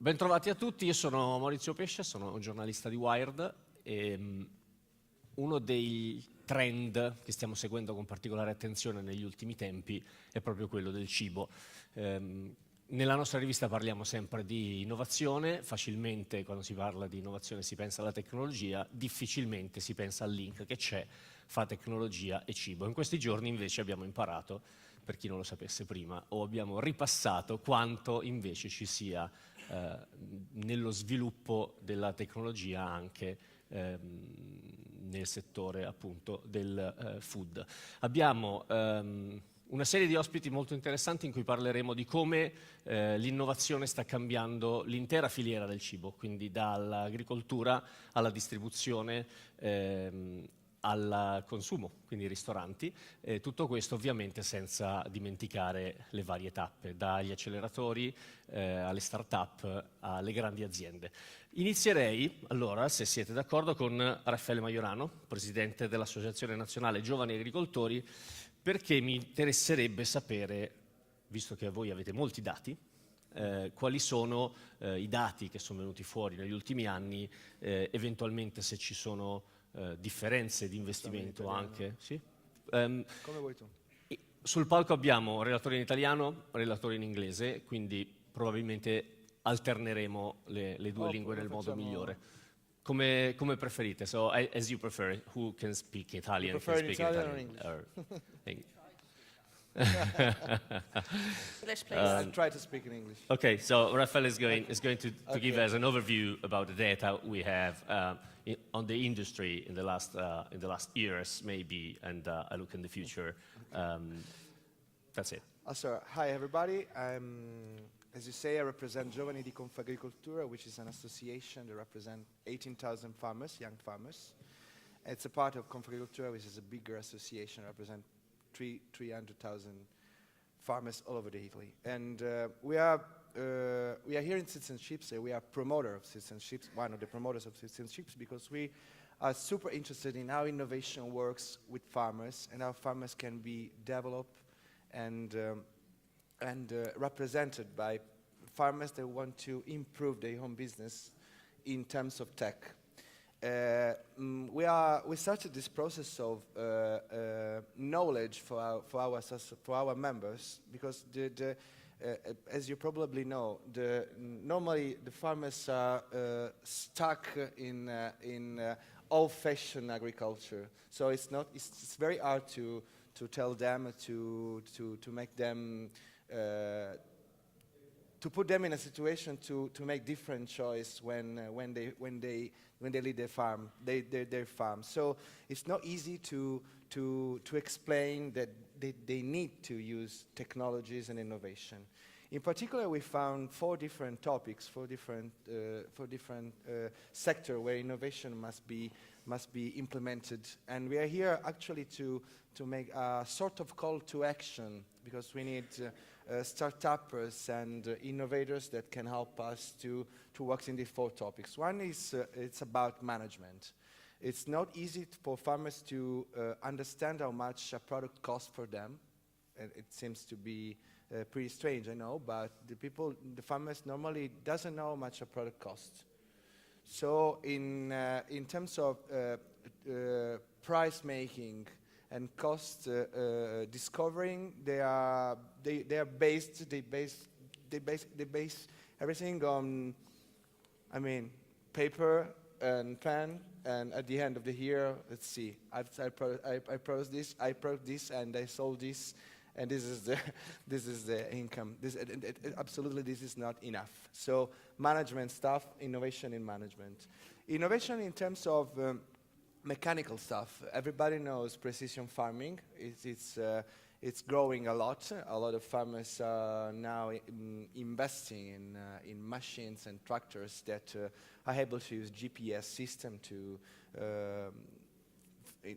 Bentrovati a tutti, io sono Maurizio Pesce, sono un giornalista di Wired e uno dei trend che stiamo seguendo con particolare attenzione negli ultimi tempi è proprio quello del cibo. Nella nostra rivista parliamo sempre di innovazione, facilmente quando si parla di innovazione si pensa alla tecnologia, difficilmente si pensa al link che c'è fra tecnologia e cibo. In questi giorni invece abbiamo imparato, per chi non lo sapesse prima, o abbiamo ripassato quanto invece ci sia nello sviluppo della tecnologia anche nel settore appunto del food. Abbiamo una serie di ospiti molto interessanti in cui parleremo di come l'innovazione sta cambiando l'intera filiera del cibo, quindi dall'agricoltura alla distribuzione al consumo, quindi i ristoranti, tutto questo ovviamente senza dimenticare le varie tappe, dagli acceleratori alle start-up alle grandi aziende. Inizierei allora, se siete d'accordo, con Raffaele Majorano, presidente dell'Associazione Nazionale Giovani Agricoltori, perché mi interesserebbe sapere, visto che voi avete molti dati, quali sono i dati che sono venuti fuori negli ultimi anni, eventualmente se ci sono differenze di investimento anche. Sì? Come vuoi tu. Sul palco abbiamo relatori in italiano, relatori in inglese, quindi probabilmente alterneremo le due lingue nel modo migliore. Come preferite? So, as you prefer, who can speak Italian? You prefer in Italian or English? English, please. I'll try to speak in English. Okay, so Raffaele is going to give us an overview about the data we have on the industry in the last years, maybe, and a look in the future. That's it. So, hi everybody. As you say, I represent Giovani di Confagricoltura, which is an association that represents 18,000 farmers, young farmers. It's a part of Confagricoltura, which is a bigger association, represents 300,000 farmers all over Italy. And we are here in citizenships. We are promoter of citizenships, one of the promoters of citizenships, because we are super interested in how innovation works with farmers and how farmers can be developed and represented by farmers that want to improve their own business in terms of tech. We started this process of knowledge for our members, because as you probably know, normally the farmers are stuck in old-fashioned agriculture. So it's very hard to tell them to make them to put them in a situation to make different choice when they lead their farm, their farm. So it's not easy to explain that they need to use technologies and innovation. In particular, we found four different topics, four different sectors where innovation must be implemented, and we are here actually to make a sort of call to action, because we need start-uppers and innovators that can help us to work in these four topics. One is it's about management. It's not easy for farmers to understand how much a product costs for them. And it seems to be pretty strange, I know, but the farmers normally doesn't know how much a product costs. So in terms of price making and cost discovering, they base everything on, I mean, paper and pen, and at the end of the year, let's see, I produced this, and I sold this, and this is the income. Absolutely, this is not enough. So management stuff, innovation in management, innovation in terms of mechanical stuff. Everybody knows precision farming. It's growing a lot. A lot of farmers are now investing in machines and tractors that are able to use GPS system to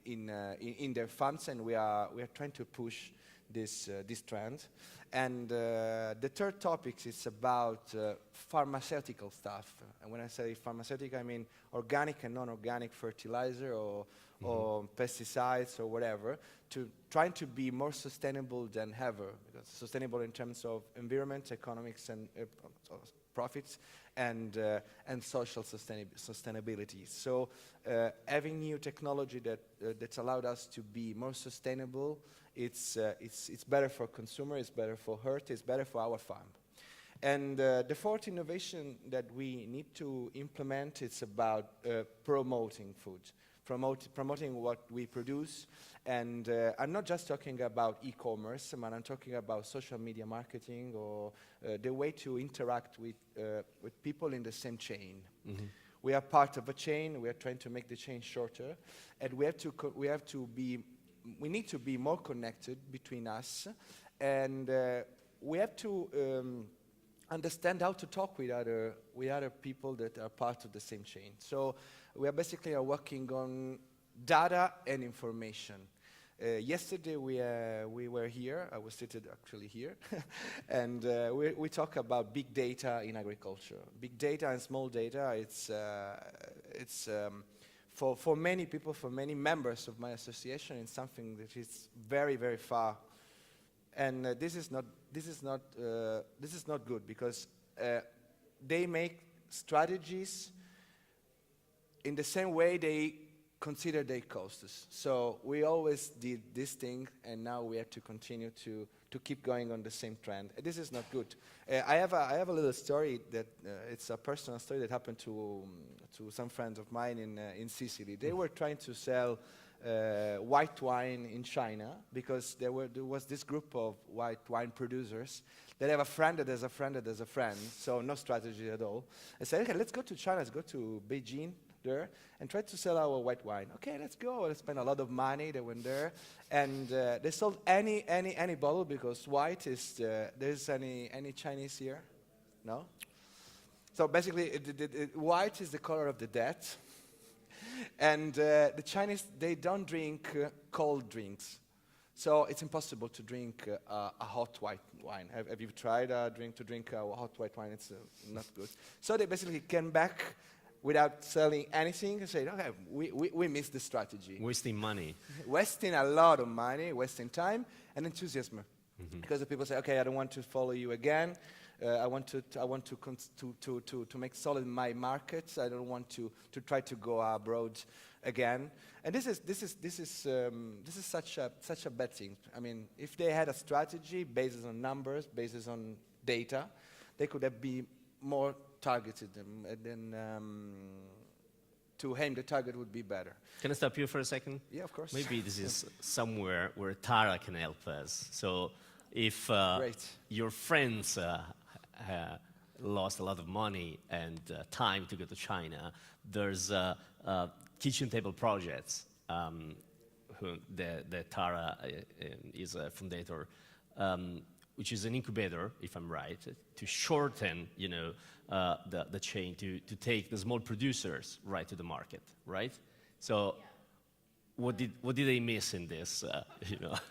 in their farms, and we are trying to push this trend. And the third topic is about pharmaceutical stuff. And when I say pharmaceutical, I mean organic and non-organic fertilizer or pesticides or whatever, trying to be more sustainable than ever. Because sustainable in terms of environment, economics, and profits and social sustainability. So having new technology that's allowed us to be more sustainable, it's better for consumer, it's better for Earth, it's better for our farm. And the fourth innovation that we need to implement is about promoting food, promoting what we produce. And I'm not just talking about e-commerce, but I'm talking about social media marketing or the way to interact with people in the same chain. Mm-hmm. We are part of a chain. We are trying to make the chain shorter, and we need to be more connected between us, and we have to understand how to talk with other people that are part of the same chain. So we are basically working on data and information. Yesterday we were here. I was seated actually here, and we talk about big data in agriculture. Big data and small data. It's for many people, for many members of my association, it's something that is very, very far. And this is not good because they make strategies in the same way they consider their costs. So we always did this thing, and now we have to continue to keep going on the same trend. This is not good. I have a little story that it's a personal story that happened to some friends of mine in Sicily. They were trying to sell white wine in China because there was this group of white wine producers that have a friend that has a friend that has a friend, so no strategy at all. I said, okay, let's go to China, let's go to Beijing there and try to sell our white wine. Okay, let's go. Let's spend a lot of money. They went there, and they sold any bottle because white is. There's any Chinese here? No. So basically, white is the color of the dead. And the Chinese, they don't drink cold drinks. So it's impossible to drink a hot white wine. Have you tried to drink a hot white wine? It's not good. So they basically came back without selling anything and said, okay, we missed the strategy. Wasting money. Wasting a lot of money, wasting time, and enthusiasm. Mm-hmm. Because the people say, okay, I don't want to follow you again. I want to make solid my markets. I don't want to try to go abroad again. And this is such a bad thing. I mean, if they had a strategy based on numbers, based on data, they could have been more targeted, and then to aim the target would be better. Can I stop you for a second? Yeah, of course. Maybe this is somewhere where Tara can help us. So if your friends lost a lot of money and time to go to China, there's kitchen table projects that Tara is a fundator, which is an incubator, if I'm right, to shorten, the chain to take the small producers right to the market, right? So, yeah. What did they miss in this? I'm not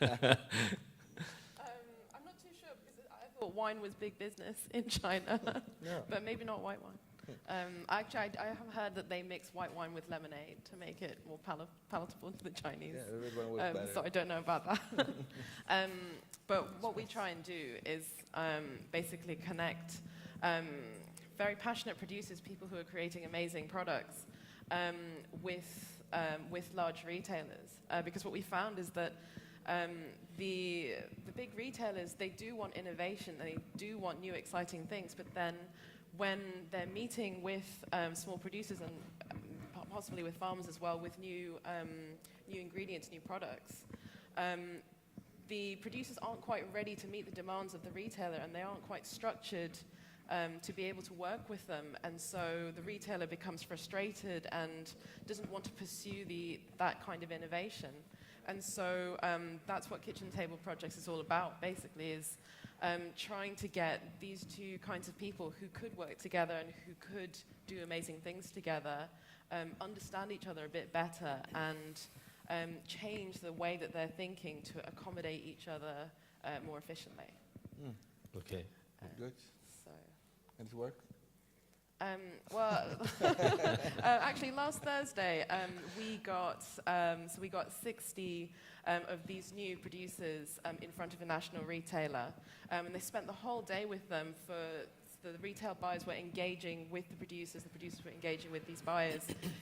too sure because I thought wine was big business in China, yeah. But maybe not white wine. Actually, I have heard that they mix white wine with lemonade to make it more palatable to the Chinese. Yeah, so I don't know about that. But what we try and do is basically connect very passionate producers, people who are creating amazing products, with large retailers. Because what we found is that the big retailers, they do want innovation, they do want new exciting things, but then when they're meeting with small producers and possibly with farmers as well, with new ingredients, new products, the producers aren't quite ready to meet the demands of the retailer, and they aren't quite structured to be able to work with them. And so the retailer becomes frustrated and doesn't want to pursue that kind of innovation. And so that's what Kitchen Table Projects is all about, basically, is trying to get these two kinds of people who could work together and who could do amazing things together, understand each other a bit better, and change the way that they're thinking to accommodate each other more efficiently. Okay. Good. So. And it worked? Actually, last Thursday, we got 60 of these new producers in front of a national retailer, and they spent the whole day with them for the retail buyers were engaging with the producers were engaging with these buyers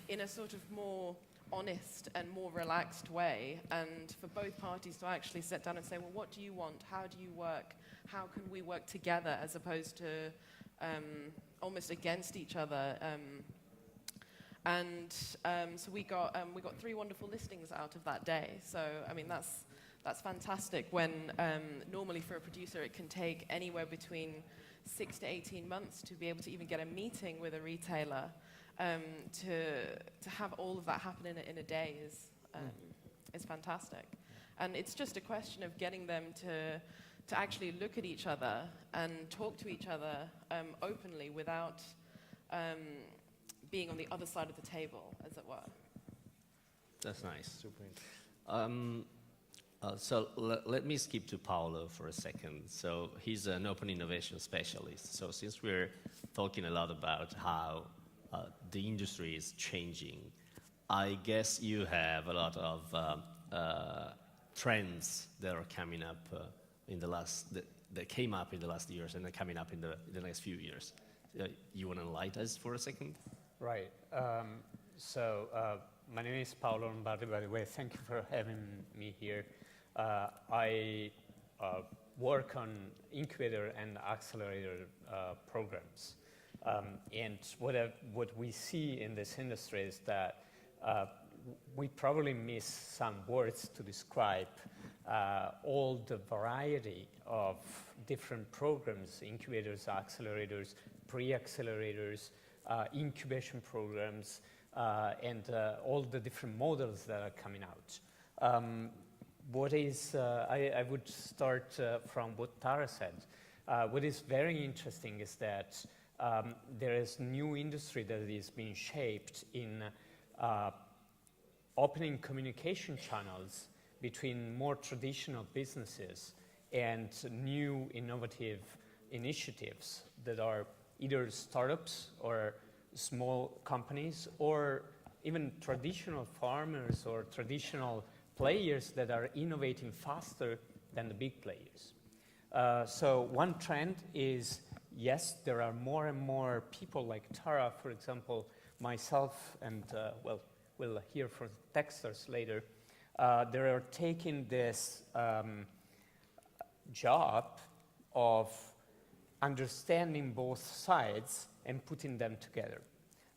in a sort of more honest and more relaxed way, and for both parties to actually sit down and say, well, what do you want? How do you work? How can we work together, as opposed to almost against each other? So we got 3 wonderful listings out of that day. So I mean, that's fantastic. When normally for a producer it can take anywhere between 6 to 18 months to be able to even get a meeting with a retailer. To have all of that happen in a day is fantastic, and it's just a question of getting them to actually look at each other and talk to each other openly without being on the other side of the table, as it were. That's nice. Super. So let me skip to Paolo for a second. So he's an open innovation specialist. So since we're talking a lot about how the industry is changing, I guess you have a lot of trends that are coming up that came up in the last years and are coming up in the next few years. You want to enlighten us for a second? Right. My name is Paolo Lombardi, by the way. Thank you for having me here. I work on incubator and accelerator programs. And what we see in this industry is that we probably miss some words to describe all the variety of different programs, incubators, accelerators, pre-accelerators, incubation programs, and all the different models that are coming out. I would start from what Tara said. What is very interesting is that there is new industry that is being shaped in opening communication channels between more traditional businesses and new innovative initiatives that are either startups or small companies or even traditional farmers or traditional players that are innovating faster than the big players. So one trend is, yes, there are more and more people like Tara, for example, myself, and we'll hear from TechStars later. They are taking this job of understanding both sides and putting them together.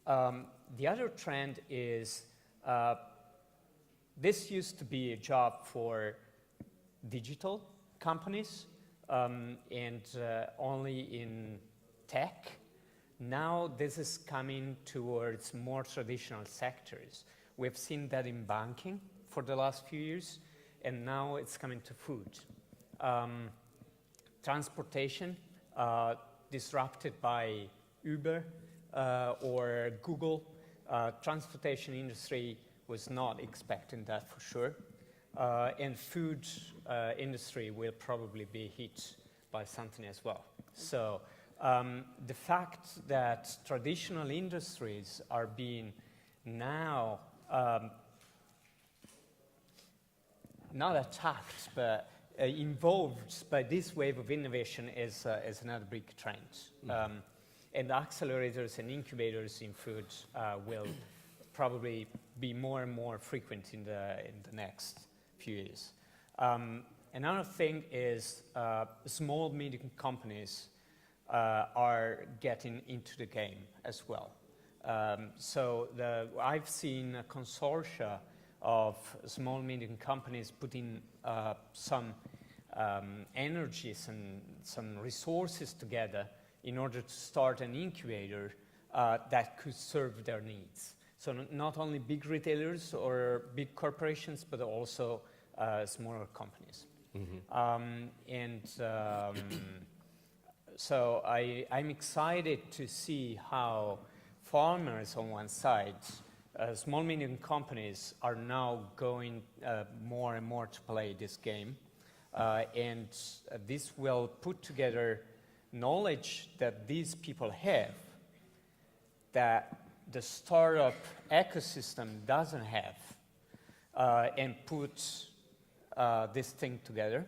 The other trend is this used to be a job for digital companies and only in tech. Now this is coming towards more traditional sectors. We've seen that in banking for the last few years, and now it's coming to food. Transportation, disrupted by Uber or Google. Transportation industry was not expecting that for sure. And food industry will probably be hit by something as well. So the fact that traditional industries are being now not attacked, but involved by this wave of innovation is another big trend. And accelerators and incubators in food will probably be more and more frequent in the next few years. Another thing is small, medium companies are getting into the game as well. So I've seen a consortia of small, medium companies putting some energies and some resources together in order to start an incubator that could serve their needs. So not only big retailers or big corporations, but also smaller companies. So I'm excited to see how farmers on one side, small, medium companies are now going more and more to play this game. And this will put together knowledge that these people have that the startup ecosystem doesn't have, and put this thing together.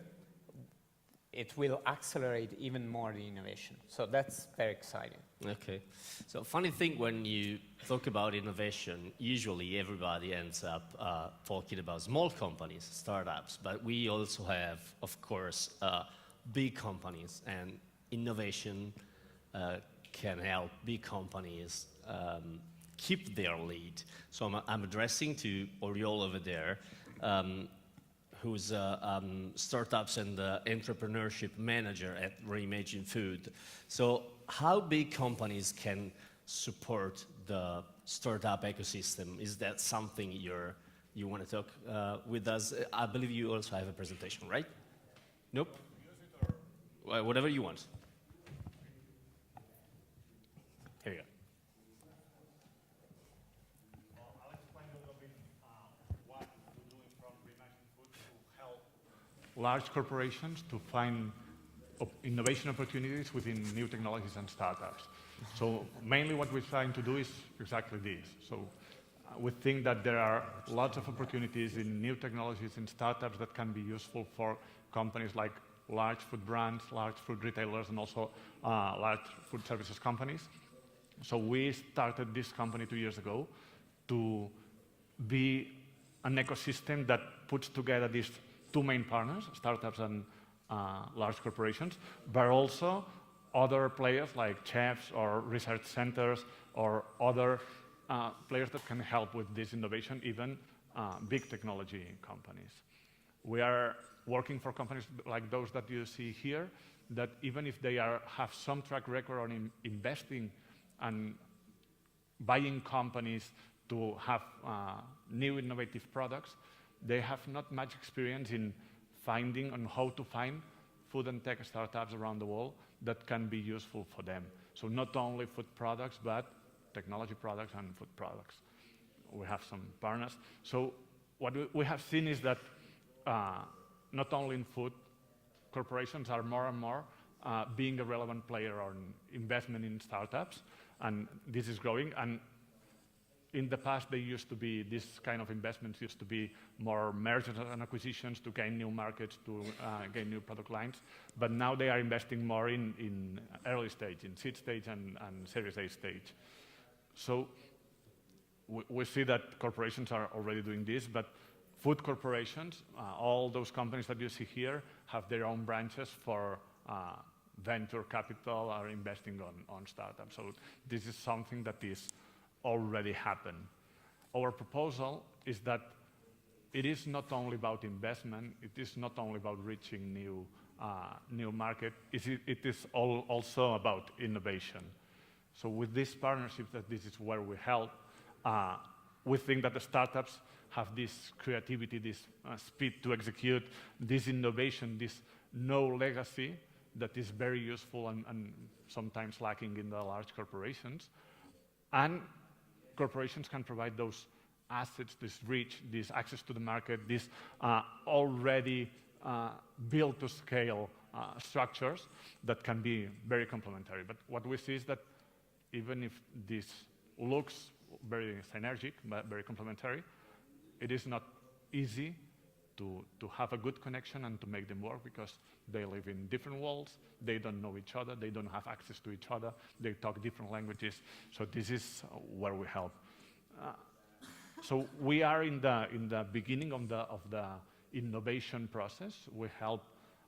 it will accelerate even more the innovation. So that's very exciting. Okay. So funny thing, when you talk about innovation, usually everybody ends up talking about small companies, startups, but we also have, of course, big companies, and innovation can help big companies keep their lead. So I'm addressing to Oriol over there, who's a startups and entrepreneurship manager at Reimagine Food. So how big companies can support the startup ecosystem? Is that something you want to talk with us? I believe you also have a presentation, right? Nope? Well, whatever you want. Here you go. I'll explain a little bit what we're doing from Reimagine Food to help large corporations to find innovation opportunities within new technologies and startups. So mainly what we're trying to do is exactly this. So we think that there are lots of opportunities in new technologies and startups that can be useful for companies like large food brands, large food retailers, and also large food services companies. So we started this company 2 years ago to be an ecosystem that puts together these two main partners, startups and large corporations, but also other players like chefs or research centers or other players that can help with this innovation, even big technology companies. We are working for companies like those that you see here, that even if they have some track record on investing and buying companies to have new innovative products, they have not much experience in finding on how to find food and tech startups around the world that can be useful for them. So not only food products, but technology products and food products. We have some partners. So what we have seen is that not only in food, corporations are more and more being a relevant player on investment in startups, and this is growing. And in the past, they used to be, this kind of investments used to be more mergers and acquisitions to gain new markets, to gain new product lines. But now they are investing more in early stage, in seed stage and Series A stage. So we see that corporations are already doing this, but food corporations, all those companies that you see here, have their own branches for venture capital or investing on startups. So this is something that is already happened. Our proposal is that it is not only about investment, it is not only about reaching new market, it is also about innovation. So with these partnerships, that this is where we help, we think that the startups have this creativity, this speed to execute, this innovation, this no legacy that is very useful and sometimes lacking in the large corporations. And corporations can provide those assets, this reach, this access to the market, this already built to scale structures that can be very complementary. But what we see is that even if this looks very synergic, but very complementary, it is not easy to have a good connection and to make them work, because they live in different worlds, they don't know each other, they don't have access to each other, they talk different languages. So this is where we help. So we are in the beginning of the innovation process. We help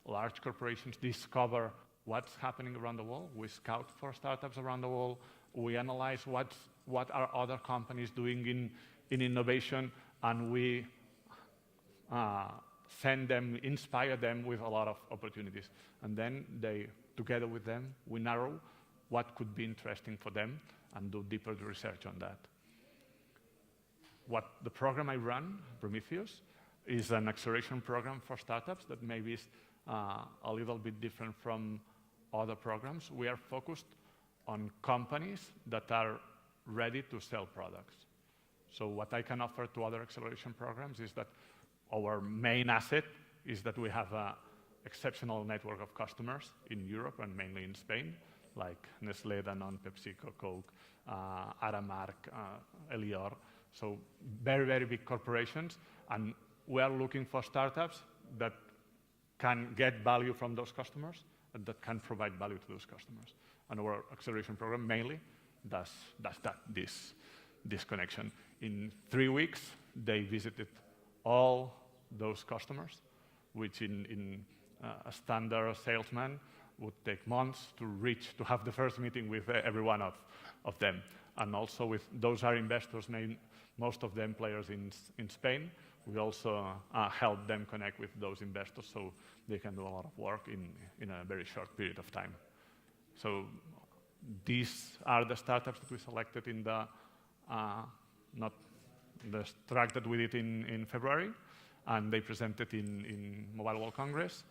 large corporations discover what's happening around the world. We scout for startups around the world. We analyze what are other companies doing in innovation, and we send them, inspire them with a lot of opportunities. And then together with them, we narrow what could be interesting for them and do deeper research on that. What the program I run, Prometheus, is an acceleration program for startups that maybe is a little bit different from other programs. We are focused on companies that are ready to sell products. So what I can offer to other acceleration programs is that our main asset is that we have an exceptional network of customers in Europe and mainly in Spain, like Nestlé, Danone, PepsiCo, Coke, Aramark, Elior. So very, very big corporations. And we are looking for startups that can get value from those customers and that can provide value to those customers. And our acceleration program mainly does this connection. In 3 weeks, they visited all those customers, which in a standard salesman would take months to have the first meeting with every one of them. And also with those are investors, most of them players in Spain. We also help them connect with those investors so they can do a lot of work in a very short period of time. So these are the startups that we selected in the not the track that we did in February, and they presented in Mobile World Congress.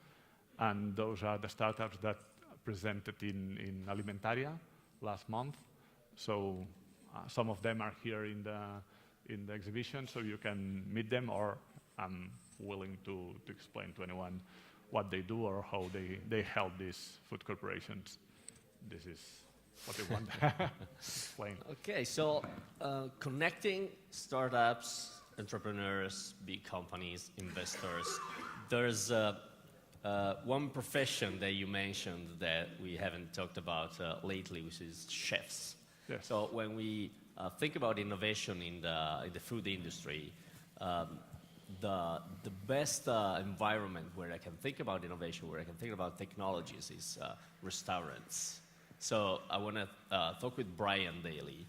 And those are the startups that presented in Alimentaria last month. So some of them are here in the exhibition, so you can meet them, or I'm willing to explain to anyone what they do or how they help these food corporations. This is what they want to explain. Okay, so connecting startups, entrepreneurs, big companies, investors. There's one profession that you mentioned that we haven't talked about lately, which is chefs. Yes. So when we think about innovation in the food industry, the best environment where I can think about innovation, where I can think about technologies, is restaurants. So I want to talk with Brian Daly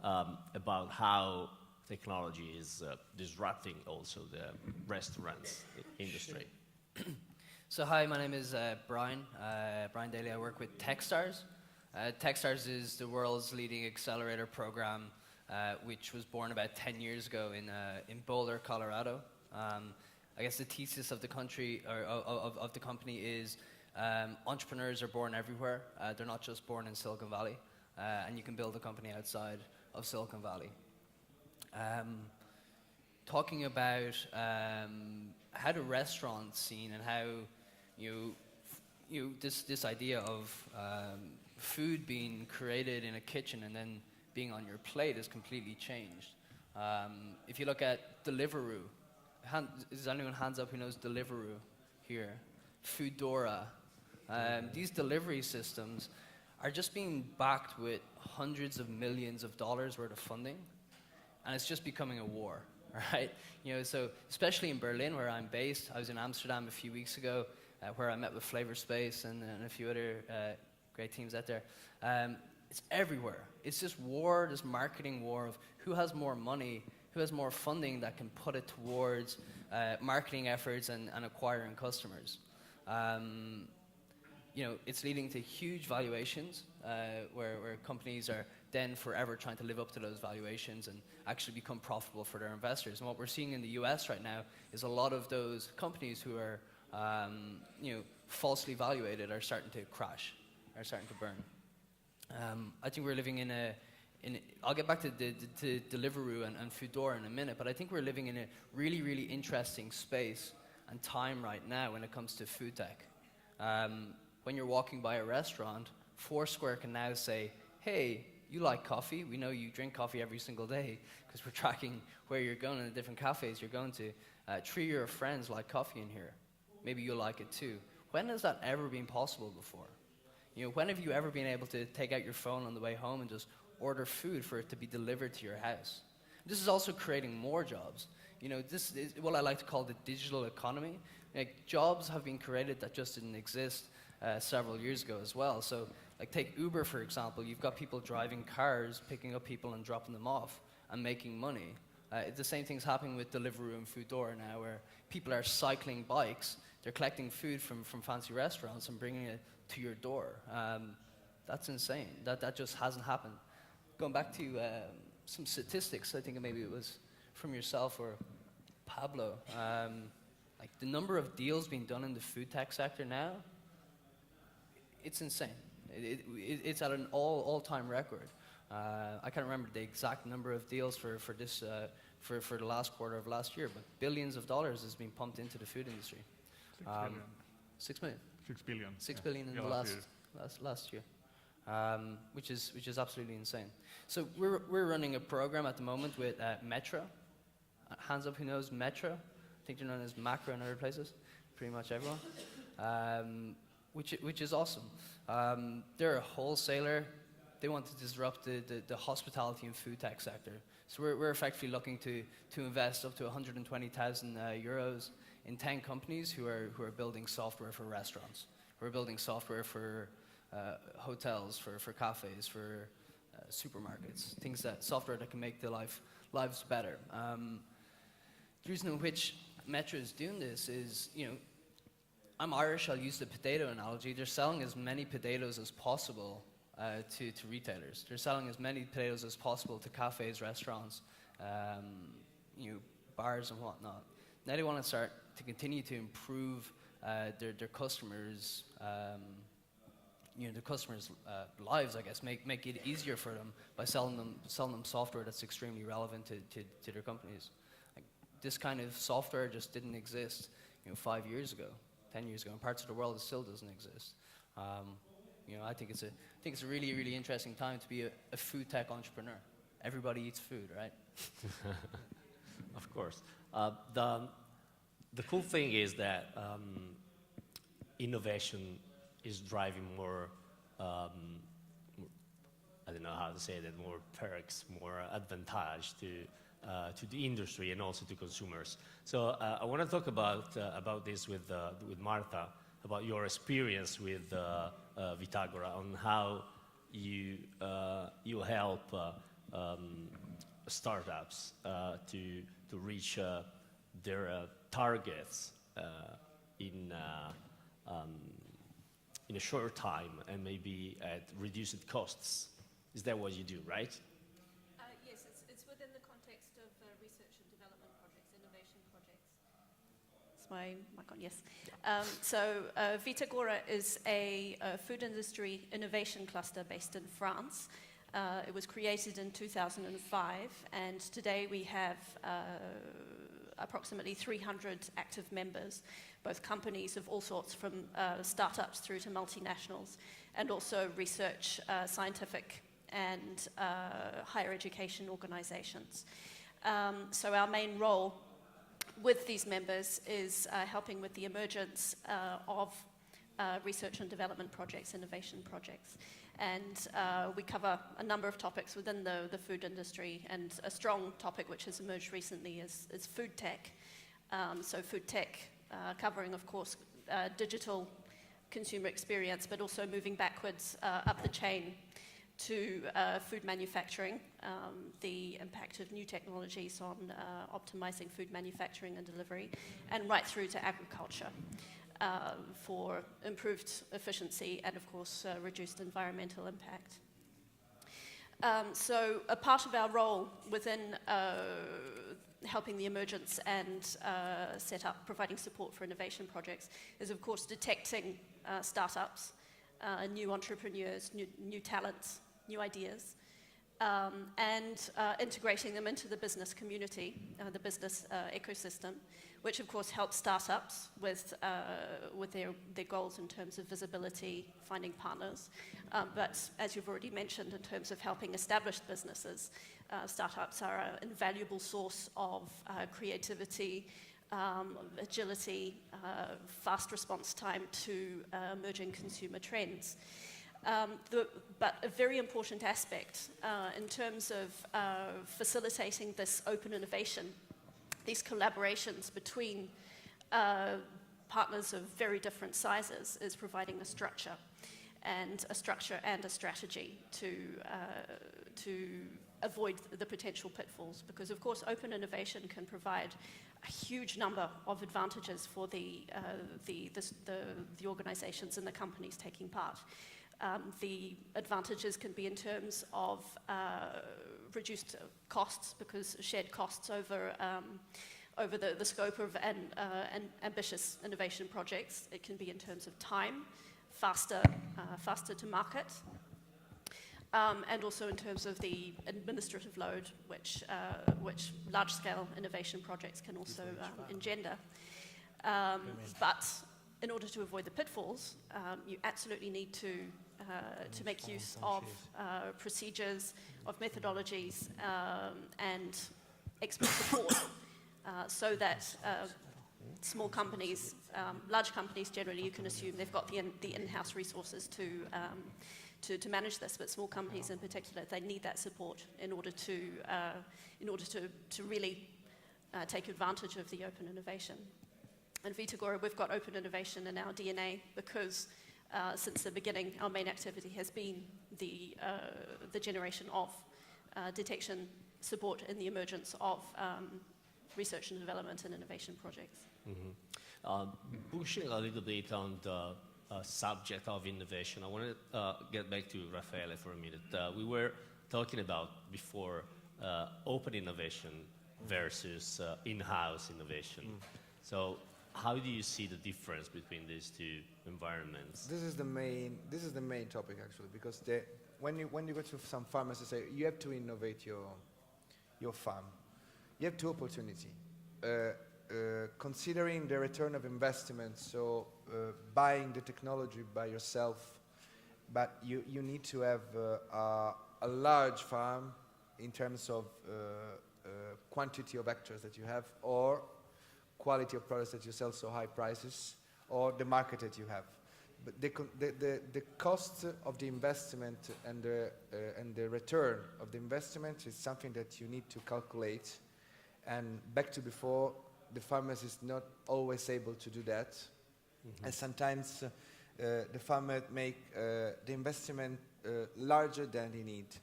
about how technology is disrupting also the restaurants industry. So hi, my name is Brian Daly. I work with TechStars. TechStars is the world's leading accelerator program, which was born about 10 years ago in Boulder, Colorado. I guess the thesis of the country, or of the company, is entrepreneurs are born everywhere. They're not just born in Silicon Valley, and you can build a company outside of Silicon Valley. Talking about how the restaurant scene and how this idea of food being created in a kitchen and then being on your plate has completely changed. If you look at Deliveroo, is anyone hands up who knows Deliveroo here? Foodora. These delivery systems are just being backed with hundreds of millions of dollars worth of funding, and it's just becoming a war, right? So especially in Berlin, where I'm based. I was in Amsterdam a few weeks ago, where I met with Flavor Space and a few other great teams out there. It's everywhere. It's this war, this marketing war of who has more money, who has more funding that can put it towards marketing efforts and acquiring customers. It's leading to huge valuations where companies are then forever trying to live up to those valuations and actually become profitable for their investors. And what we're seeing in the US right now is a lot of those companies who are falsely valuated are starting to crash, are starting to burn. I think we're living in I'll get back to Deliveroo and Foodora in a minute, but I think we're living in a really, really interesting space and time right now when it comes to food tech. When you're walking by a restaurant, Foursquare can now say, hey, you like coffee. We know you drink coffee every single day because we're tracking where you're going and the different cafes you're going to. 3 of your friends like coffee in here. Maybe you'll like it too. When has that ever been possible before? When have you ever been able to take out your phone on the way home and just order food for it to be delivered to your house? This is also creating more jobs. This is what I like to call the digital economy. Jobs have been created that just didn't exist several years ago as well. So, take Uber, for example. You've got people driving cars, picking up people and dropping them off and making money. The same thing's happening with Deliveroo and Foodora now, where people are cycling bikes. They're collecting food from fancy restaurants and bringing it to your door. That's insane. That just hasn't happened. Going back to some statistics, I think maybe it was from yourself or Pablo. The number of deals being done in the food tech sector now, it's insane. It's at an all-time record. I can't remember the exact number of deals for the last quarter of last year, but billions of dollars has been pumped into the food industry. 6 billion. 6 million. 6 billion. 6 billion in the last year, which is absolutely insane. So we're running a program at the moment with Metro. Hands up, who knows Metro? I think they're known as Macro in other places. Pretty much everyone. which is awesome. They're a wholesaler. They want to disrupt the hospitality and food tech sector. So we're effectively looking to invest up to 120,000 euros in 10 companies who are building software for restaurants, who are building software for hotels, for cafes, for supermarkets, software that can make their lives better. The reason in which Metro is doing this is, I'm Irish, I'll use the potato analogy. They're selling as many potatoes as possible to retailers. They're selling as many potatoes as possible to cafes, restaurants, bars and whatnot. Now they want to start to continue to improve their customers' lives, I guess, make it easier for them by selling them software that's extremely relevant to their companies. Like, this kind of software just didn't exist 5 years ago, 10 years ago. In parts of the world, it still doesn't exist. I think it's a really, really interesting time to be a food tech entrepreneur. Everybody eats food, right? Of course. The cool thing is that innovation is driving more, I don't know how to say that, more perks, more advantage to the industry and also to consumers. So I want to talk about this with Martha, about your experience with Vitagora, on how you help startups to reach their targets in a short time and maybe at reduced costs. Is that what you do, right? Yes, it's within the context of research and development projects, innovation projects. Is my mic on? Yes. So Vitagora is a food industry innovation cluster based in France. It was created in 2005, and today we have approximately 300 active members, both companies of all sorts, from startups through to multinationals, and also research, scientific and higher education organizations. So our main role with these members is helping with the emergence of research and development projects, innovation projects. And we cover a number of topics within the food industry, and a strong topic which has emerged recently is food tech. So food tech covering, of course, digital consumer experience, but also moving backwards up the chain to food manufacturing, the impact of new technologies on optimizing food manufacturing and delivery, and right through to agriculture. For improved efficiency and, of course, reduced environmental impact. So a part of our role within helping the emergence and set up, providing support for innovation projects is, of course, detecting startups, new entrepreneurs, new talents, new ideas, and integrating them into the business community, the business ecosystem, which of course helps startups with their goals in terms of visibility, finding partners. But as you've already mentioned, in terms of helping established businesses, startups are an invaluable source of creativity, agility, fast response time to emerging consumer trends. But a very important aspect in terms of facilitating this open innovation, these collaborations between partners of very different sizes, is providing a structure and a strategy to avoid the potential pitfalls. Because, of course, open innovation can provide a huge number of advantages for the organizations and the companies taking part. The advantages can be in terms of reduced costs, because shared costs over the scope of ambitious innovation projects. It can be in terms of time, faster to market, and also in terms of the administrative load, which large-scale innovation projects can also engender. But in order to avoid the pitfalls, you absolutely need to make use of procedures, of methodologies, and expert support, so that small companies, large companies generally, you can assume they've got the in-house resources to manage this, but small companies in particular, they need that support in order to really take advantage of the open innovation. And Vitagora, we've got open innovation in our DNA because since the beginning, our main activity has been the generation of detection support in the emergence of research and development and innovation projects. Pushing a little bit on the subject of innovation, I want to get back to Raffaele for a minute. We were talking about before open innovation versus in-house innovation. So how do you see the difference between these two environments? This is the main topic actually, because when you go to some farmers, they say you have to innovate your farm. You have two opportunities. Considering the return of investment, so buying the technology by yourself, but you need to have a large farm in terms of quantity of hectares that you have, or quality of products that you sell, so high prices, or the market that you have. But the cost of the investment and the return of the investment is something that you need to calculate. And back to before, the farmers is not always able to do that. And sometimes the farmer make the investment larger than he need.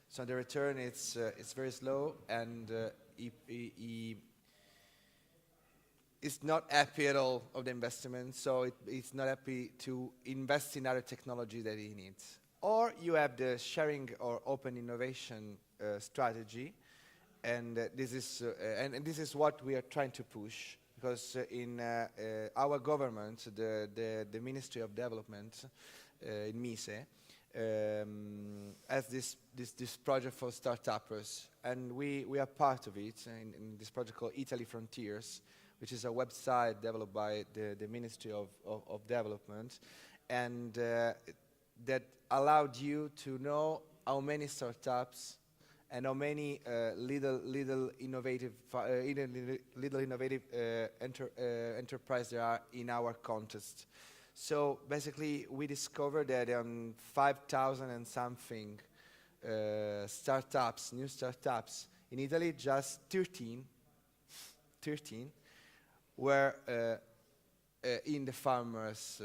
So the return it's very slow, and he is not happy at all of the investment, so it's not happy to invest in other technology that he needs. Or you have the sharing or open innovation strategy, and this is what we are trying to push, because in our government, the Ministry of Development in Mise has this project for startuppers, and we are part of it in this project called Italy Frontiers, which is a website developed by the Ministry of Development, and that allowed you to know how many startups and how many little innovative enterprise there are in our contest. So basically, we discovered that 5,000 and something startups, new startups in Italy, just 13 were in the farmers,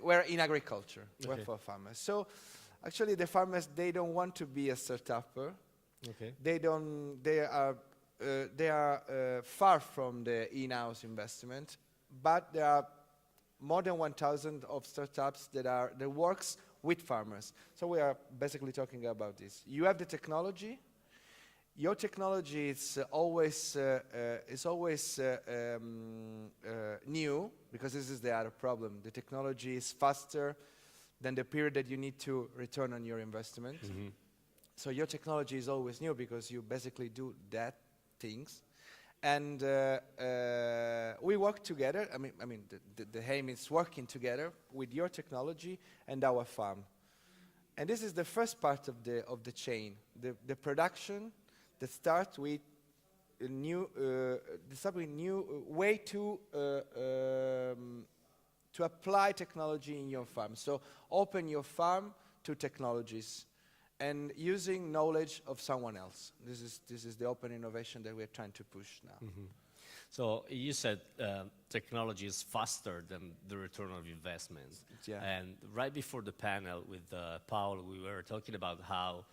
were in agriculture, were for farmers. So actually the farmers, they don't want to be a startupper. Okay. They are far from the in-house investment, but there are more than 1,000 of startups that works with farmers. So we are basically talking about this. You have the technology. Your technology is always new, because this is the other problem. The technology is faster than the period that you need to return on your investment. So your technology is always new because you basically do that things. And we work together. I mean, the aim is working together with your technology and our farm. And this is the first part of the chain, the production that starts with a new way to apply technology in your farm. So open your farm to technologies and using knowledge of someone else. This is the open innovation that we're trying to push now. So you said technology is faster than the return of investment. Yeah. And right before the panel with Paolo, we were talking about how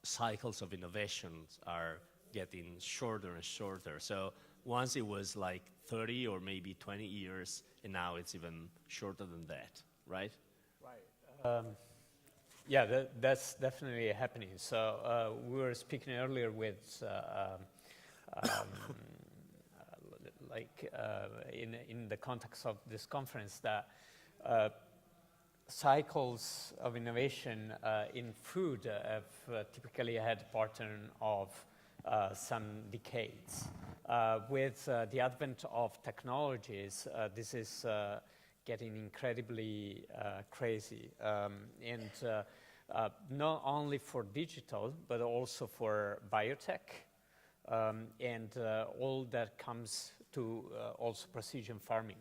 cycles of innovations are getting shorter and shorter. So once it was like 30 or maybe 20 years, and now it's even shorter than that, right? Right. Yeah, that's definitely happening. So we were speaking earlier with, in the context of this conference, that cycles of innovation in food have typically had a pattern of some decades. With the advent of technologies, this is getting incredibly crazy, and not only for digital, but also for biotech, and all that comes to also precision farming.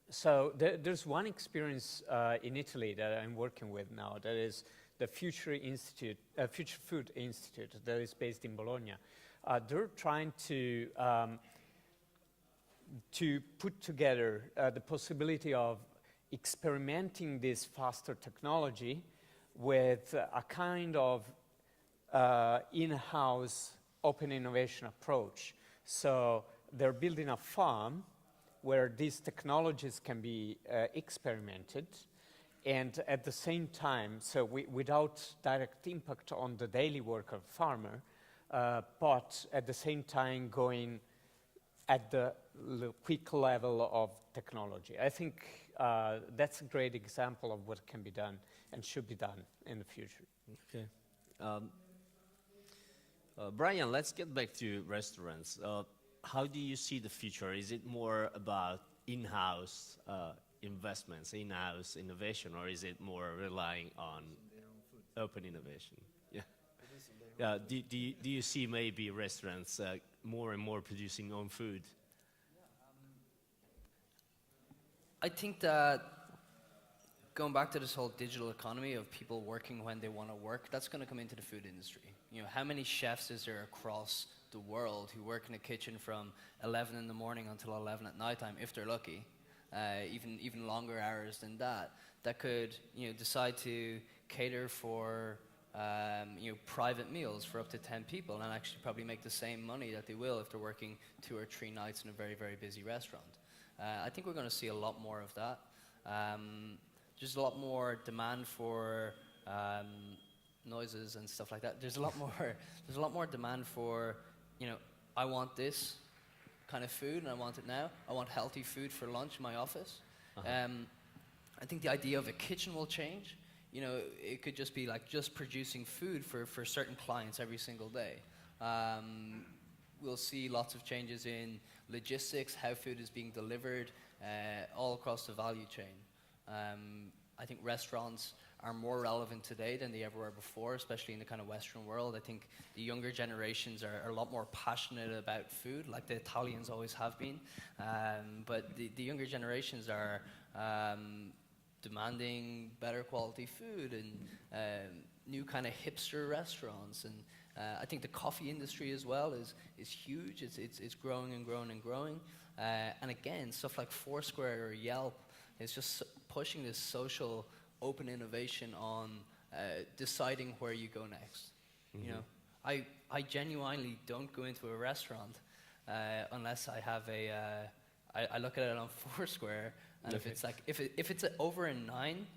So there's one experience in Italy that I'm working with now, that is the Future Food Institute, that is based in Bologna. They're trying to put together the possibility of experimenting this faster technology with a kind of in-house open innovation approach. So they're building a farm where these technologies can be experimented, and at the same time, so without direct impact on the daily work of farmer, but at the same time going at the quick level of technology. I think that's a great example of what can be done and should be done in the future. Okay. Brian, let's get back to restaurants. How do you see the future? Is it more about in-house investments, in-house innovation, or is it more relying on open innovation? Yeah. Do you see maybe restaurants more and more producing own food? I think that going back to this whole digital economy of people working when they want to work, that's going to come into the food industry. You know, how many chefs is there across the world who work in a kitchen from 11 in the morning until 11 at nighttime, if they're lucky, even longer hours than that, that could, you know, decide to cater for you know, private meals for up to 10 people and actually probably make the same money that they will if they're working 2 or 3 nights in a very, very busy restaurant. I think we're going to see a lot more of that. There's a lot more demand for noises and stuff like that. There's a lot more demand for, you know, I want this kind of food and I want it now. I want healthy food for lunch in my office. I think the idea of a kitchen will change. You know, it could just be like just producing food for certain clients every single day. We'll see lots of changes in logistics, how food is being delivered, all across the value chain. I think restaurants are more relevant today than they ever were before, especially in the kind of Western world. I think the younger generations are a lot more passionate about food, like the Italians always have been. But the younger generations are demanding better quality food and new kind of hipster restaurants. And I think the coffee industry as well is huge. It's growing and growing and growing. And again, stuff like Foursquare or Yelp is just pushing this social open innovation on deciding where you go next. Mm-hmm. You know, I genuinely don't go into a restaurant unless I have I look at it on Foursquare, and if it's like if it's over a 9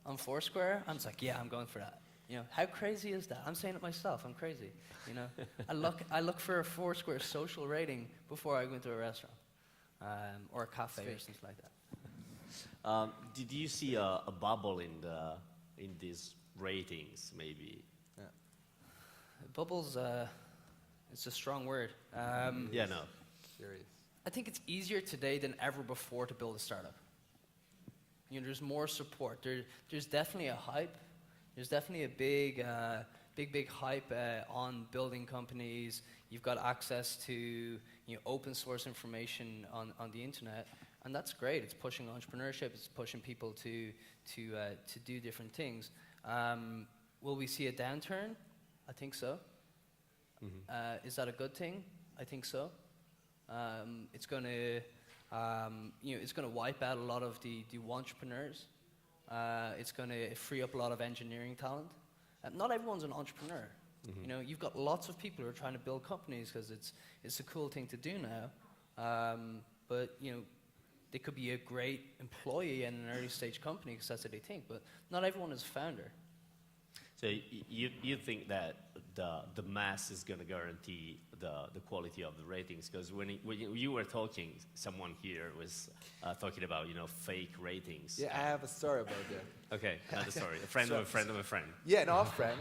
on Foursquare, I'm just like, yeah, I'm going for that. You know, how crazy is that? I'm saying it myself. I'm crazy. You know, I look for a Foursquare social rating before I go into a restaurant or a cafe or something like that. Did you see a bubble in these ratings, maybe? Yeah. Bubbles, it's a strong word. Yeah, no. Serious. I think it's easier today than ever before to build a startup. You know, there's more support. There's definitely a hype. There's definitely a big hype on building companies. You've got access to, you know, open source information on the internet. And that's great. It's pushing entrepreneurship. It's pushing people to do different things. Will we see a downturn? I think so. Mm-hmm. Is that a good thing? I think so. It's going to, you know, it's going to wipe out a lot of the entrepreneurs. It's going to free up a lot of engineering talent. Not everyone's an entrepreneur. Mm-hmm. You know, you've got lots of people who are trying to build companies because it's a cool thing to do now. But you know, they could be a great employee in an early stage company because that's what they think, but not everyone is a founder. So you think that the mass is going to guarantee the quality of the ratings? Because when you were talking, someone here was talking about, you know, fake ratings. Yeah, I have a story about that. Okay, another story. A friend of a friend of a friend. Yeah, no, a friend.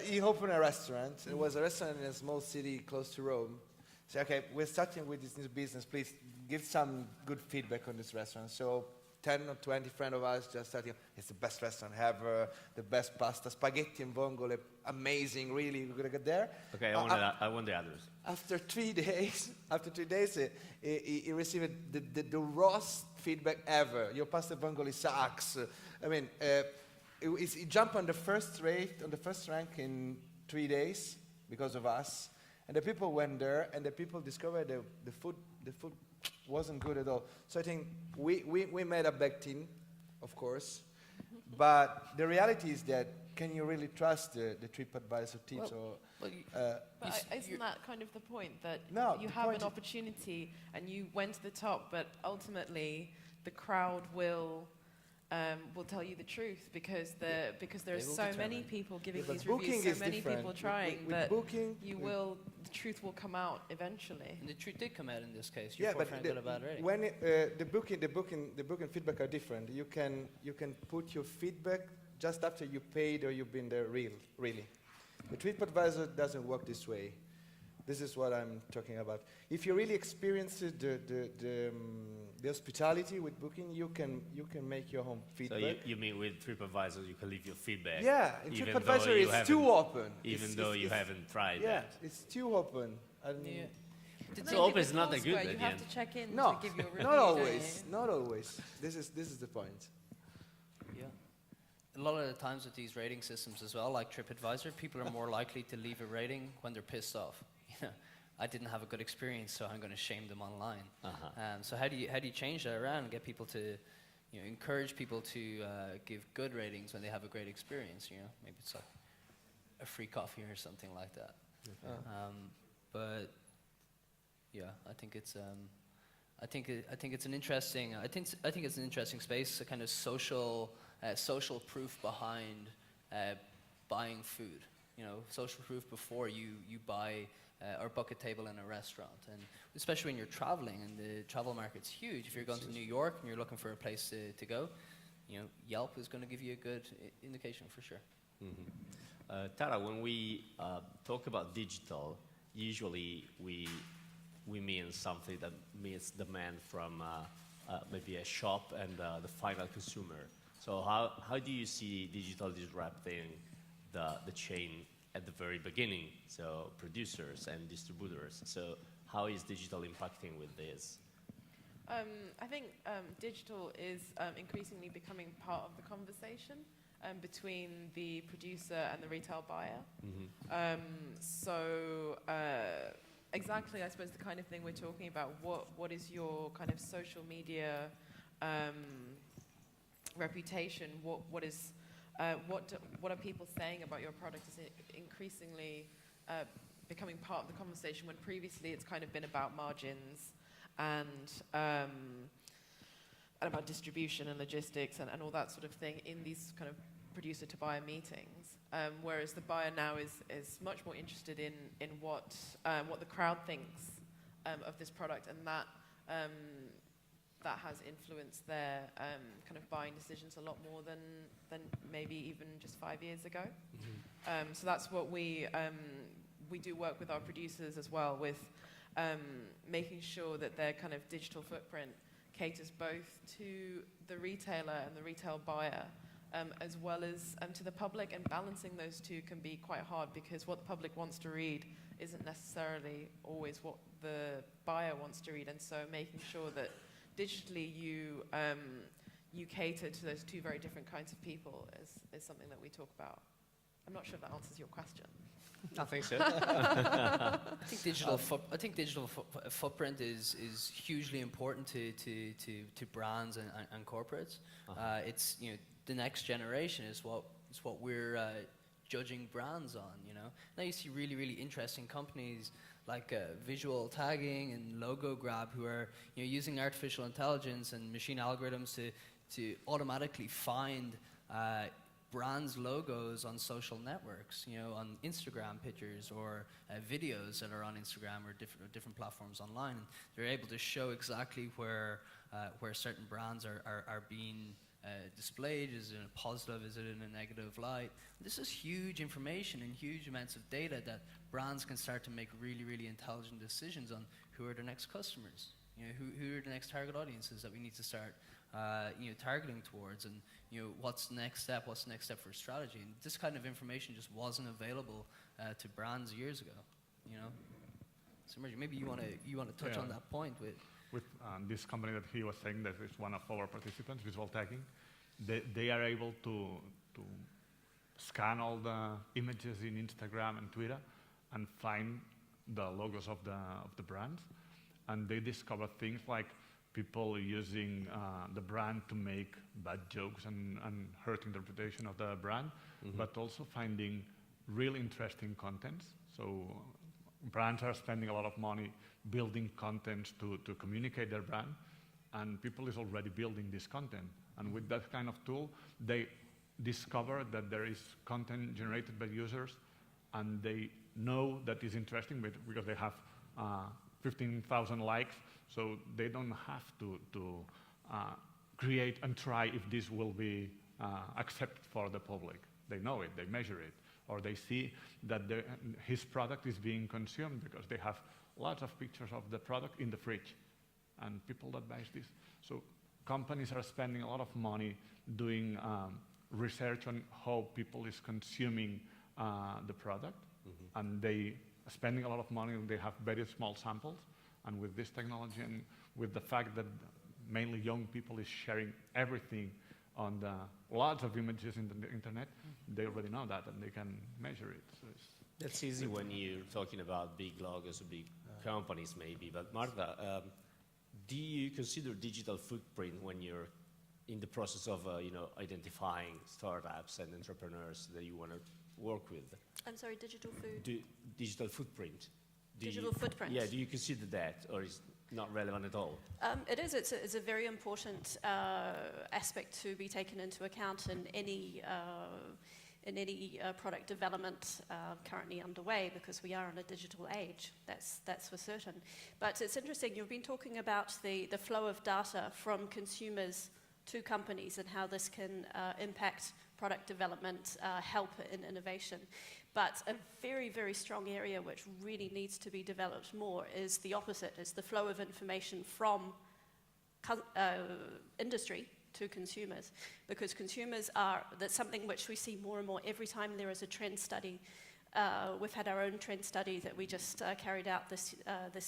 He opened a restaurant. It was a restaurant in a small city close to Rome. So, okay, we're starting with this new business. Please give some good feedback on this restaurant. So 10 or 20 friends of ours just starting, it's the best restaurant ever, the best pasta, spaghetti and vongole, amazing, really, we're gonna get there. Okay, I want the others. After 3 days, he received the worst feedback ever. Your pasta vongole sucks. I mean, he jumped on the first rank in 3 days because of us. And the people went there, and the people discovered the food wasn't good at all. So I think we made a bad team, of course. But the reality is that, can you really trust the TripAdvisor teams? Isn't that kind of the point, that No, you the have point an opportunity and you went to the top, but ultimately the crowd will tell you the truth, because there are so many people giving but these booking reviews, so is many different. people trying With that booking, the truth will come out eventually. And the truth did come out in this case. Yeah, Your but boyfriend got a bad rating. when the booking feedback are different. You can put your feedback just after you paid or you've been there really. The TripAdvisor doesn't work this way. This is what I'm talking about. If you really experience the hospitality with booking, you can make your own feedback. So you mean with TripAdvisor you can leave your feedback? Yeah, and even TripAdvisor though you is haven't- too open. Even though you haven't tried Yeah, that. it's too open. And Yeah. And So then open with is not that good Foursquare, at You the have end. to check in No, to give your review. not don't always. you? Not always. This is the point. Yeah. A lot of the times with these rating systems as well, like TripAdvisor, people are more likely to leave a rating when they're pissed off. You know, I didn't have a good experience, so I'm going to shame them online. So how do you change that around and get people to, encourage people to give good ratings when they have a great experience? Maybe it's like a free coffee or something like that. But yeah, I think it's it's an interesting space, a kind of social proof behind buying food. Social proof before you buy or book a table in a restaurant, and especially when you're traveling, and the travel market's huge. If you're going to New York and you're looking for a place to go, Yelp is going to give you a good indication for sure. Tara, when we talk about digital, usually we mean something that meets demand from maybe a shop and the final consumer. So how do you see digital disrupting the chain at the very beginning? So producers and distributors. So how is digital impacting with this? I think digital is increasingly becoming part of the conversation between the producer and the retail buyer. Exactly, I suppose, the kind of thing we're talking about. What is your kind of social media reputation? What are people saying about your product is increasingly becoming part of the conversation, when previously it's kind of been about margins and about distribution and logistics and all that sort of thing in these kind of producer to buyer meetings. Whereas the buyer now is much more interested in what the crowd thinks of this product, and that has influenced their kind of buying decisions a lot more than maybe even just 5 years ago. So that's what we do work with our producers as well, with making sure that their kind of digital footprint caters both to the retailer and the retail buyer, as well as to the public, and balancing those two can be quite hard, because what the public wants to read isn't necessarily always what the buyer wants to read, and so making sure that digitally you cater to those two very different kinds of people is something that we talk about. I'm not sure if that answers your question. I think so. I think digital footprint is hugely important to brands and corporates. It's the next generation is what we're judging brands on. Now you see really interesting companies like visual tagging and logo grab, who are using artificial intelligence and machine algorithms to automatically find brands' logos on social networks, on Instagram pictures or videos that are on Instagram or different platforms online. And they're able to show exactly where certain brands are being displayed. Is it in a positive? Is it in a negative light? This is huge information and huge amounts of data that brands can start to make really intelligent decisions on who are their next customers, who are the next target audiences that we need to start targeting towards, and what's the next step for strategy. And this kind of information just wasn't available to brands years ago. So maybe you want to touch on that point with this company that he was saying that is one of our participants, Visual Tagging. They are able to scan all the images in Instagram and Twitter and find the logos of the brands, and they discover things like people using the brand to make bad jokes and hurting the reputation of the brand, but also finding really interesting contents. So brands are spending a lot of money building content to communicate their brand, and people is already building this content. And with that kind of tool, they discover that there is content generated by users, and they know that is interesting because they have 15,000 likes, so they don't have to create and try if this will be accepted for the public. They know it, they measure it, or they see that his product is being consumed because they have lots of pictures of the product in the fridge, and people that buy this. So companies are spending a lot of money doing research on how people is consuming the product, and they are spending a lot of money, and they have very small samples. And with this technology and with the fact that mainly young people is sharing everything on the lots of images in the internet, they already know that and they can measure it. So that's easy when you're talking about big logos or big companies maybe, but Marta, do you consider digital footprint when you're in the process of identifying startups and entrepreneurs that you want to work with? I'm sorry, digital food? Digital footprint. Digital footprint? Yeah, do you consider that, or is it not relevant at all? It is. It's a very important aspect to be taken into account in any product development currently underway, because we are in a digital age. That's for certain. But it's interesting. You've been talking about the flow of data from consumers to companies and how this can impact product development, help in innovation. But a very, very strong area which really needs to be developed more is the opposite, is the flow of information from industry to consumers. Because consumers that's something which we see more and more every time there is a trend study. We've had our own trend study that we just carried out this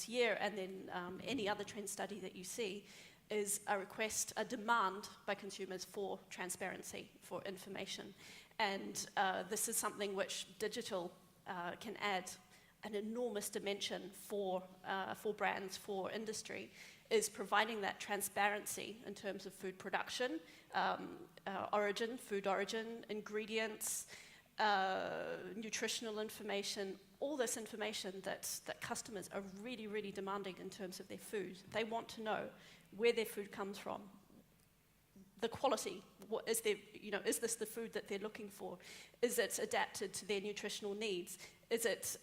year, and then any other trend study that you see is a demand by consumers for transparency, for information. And this is something which digital can add an enormous dimension for brands, for industry, is providing that transparency in terms of food production, food origin, ingredients, nutritional information, all this information that customers are really, really demanding in terms of their food. They want to know where their food comes from, the quality. Is this the food that they're looking for? Is it adapted to their nutritional needs? Is it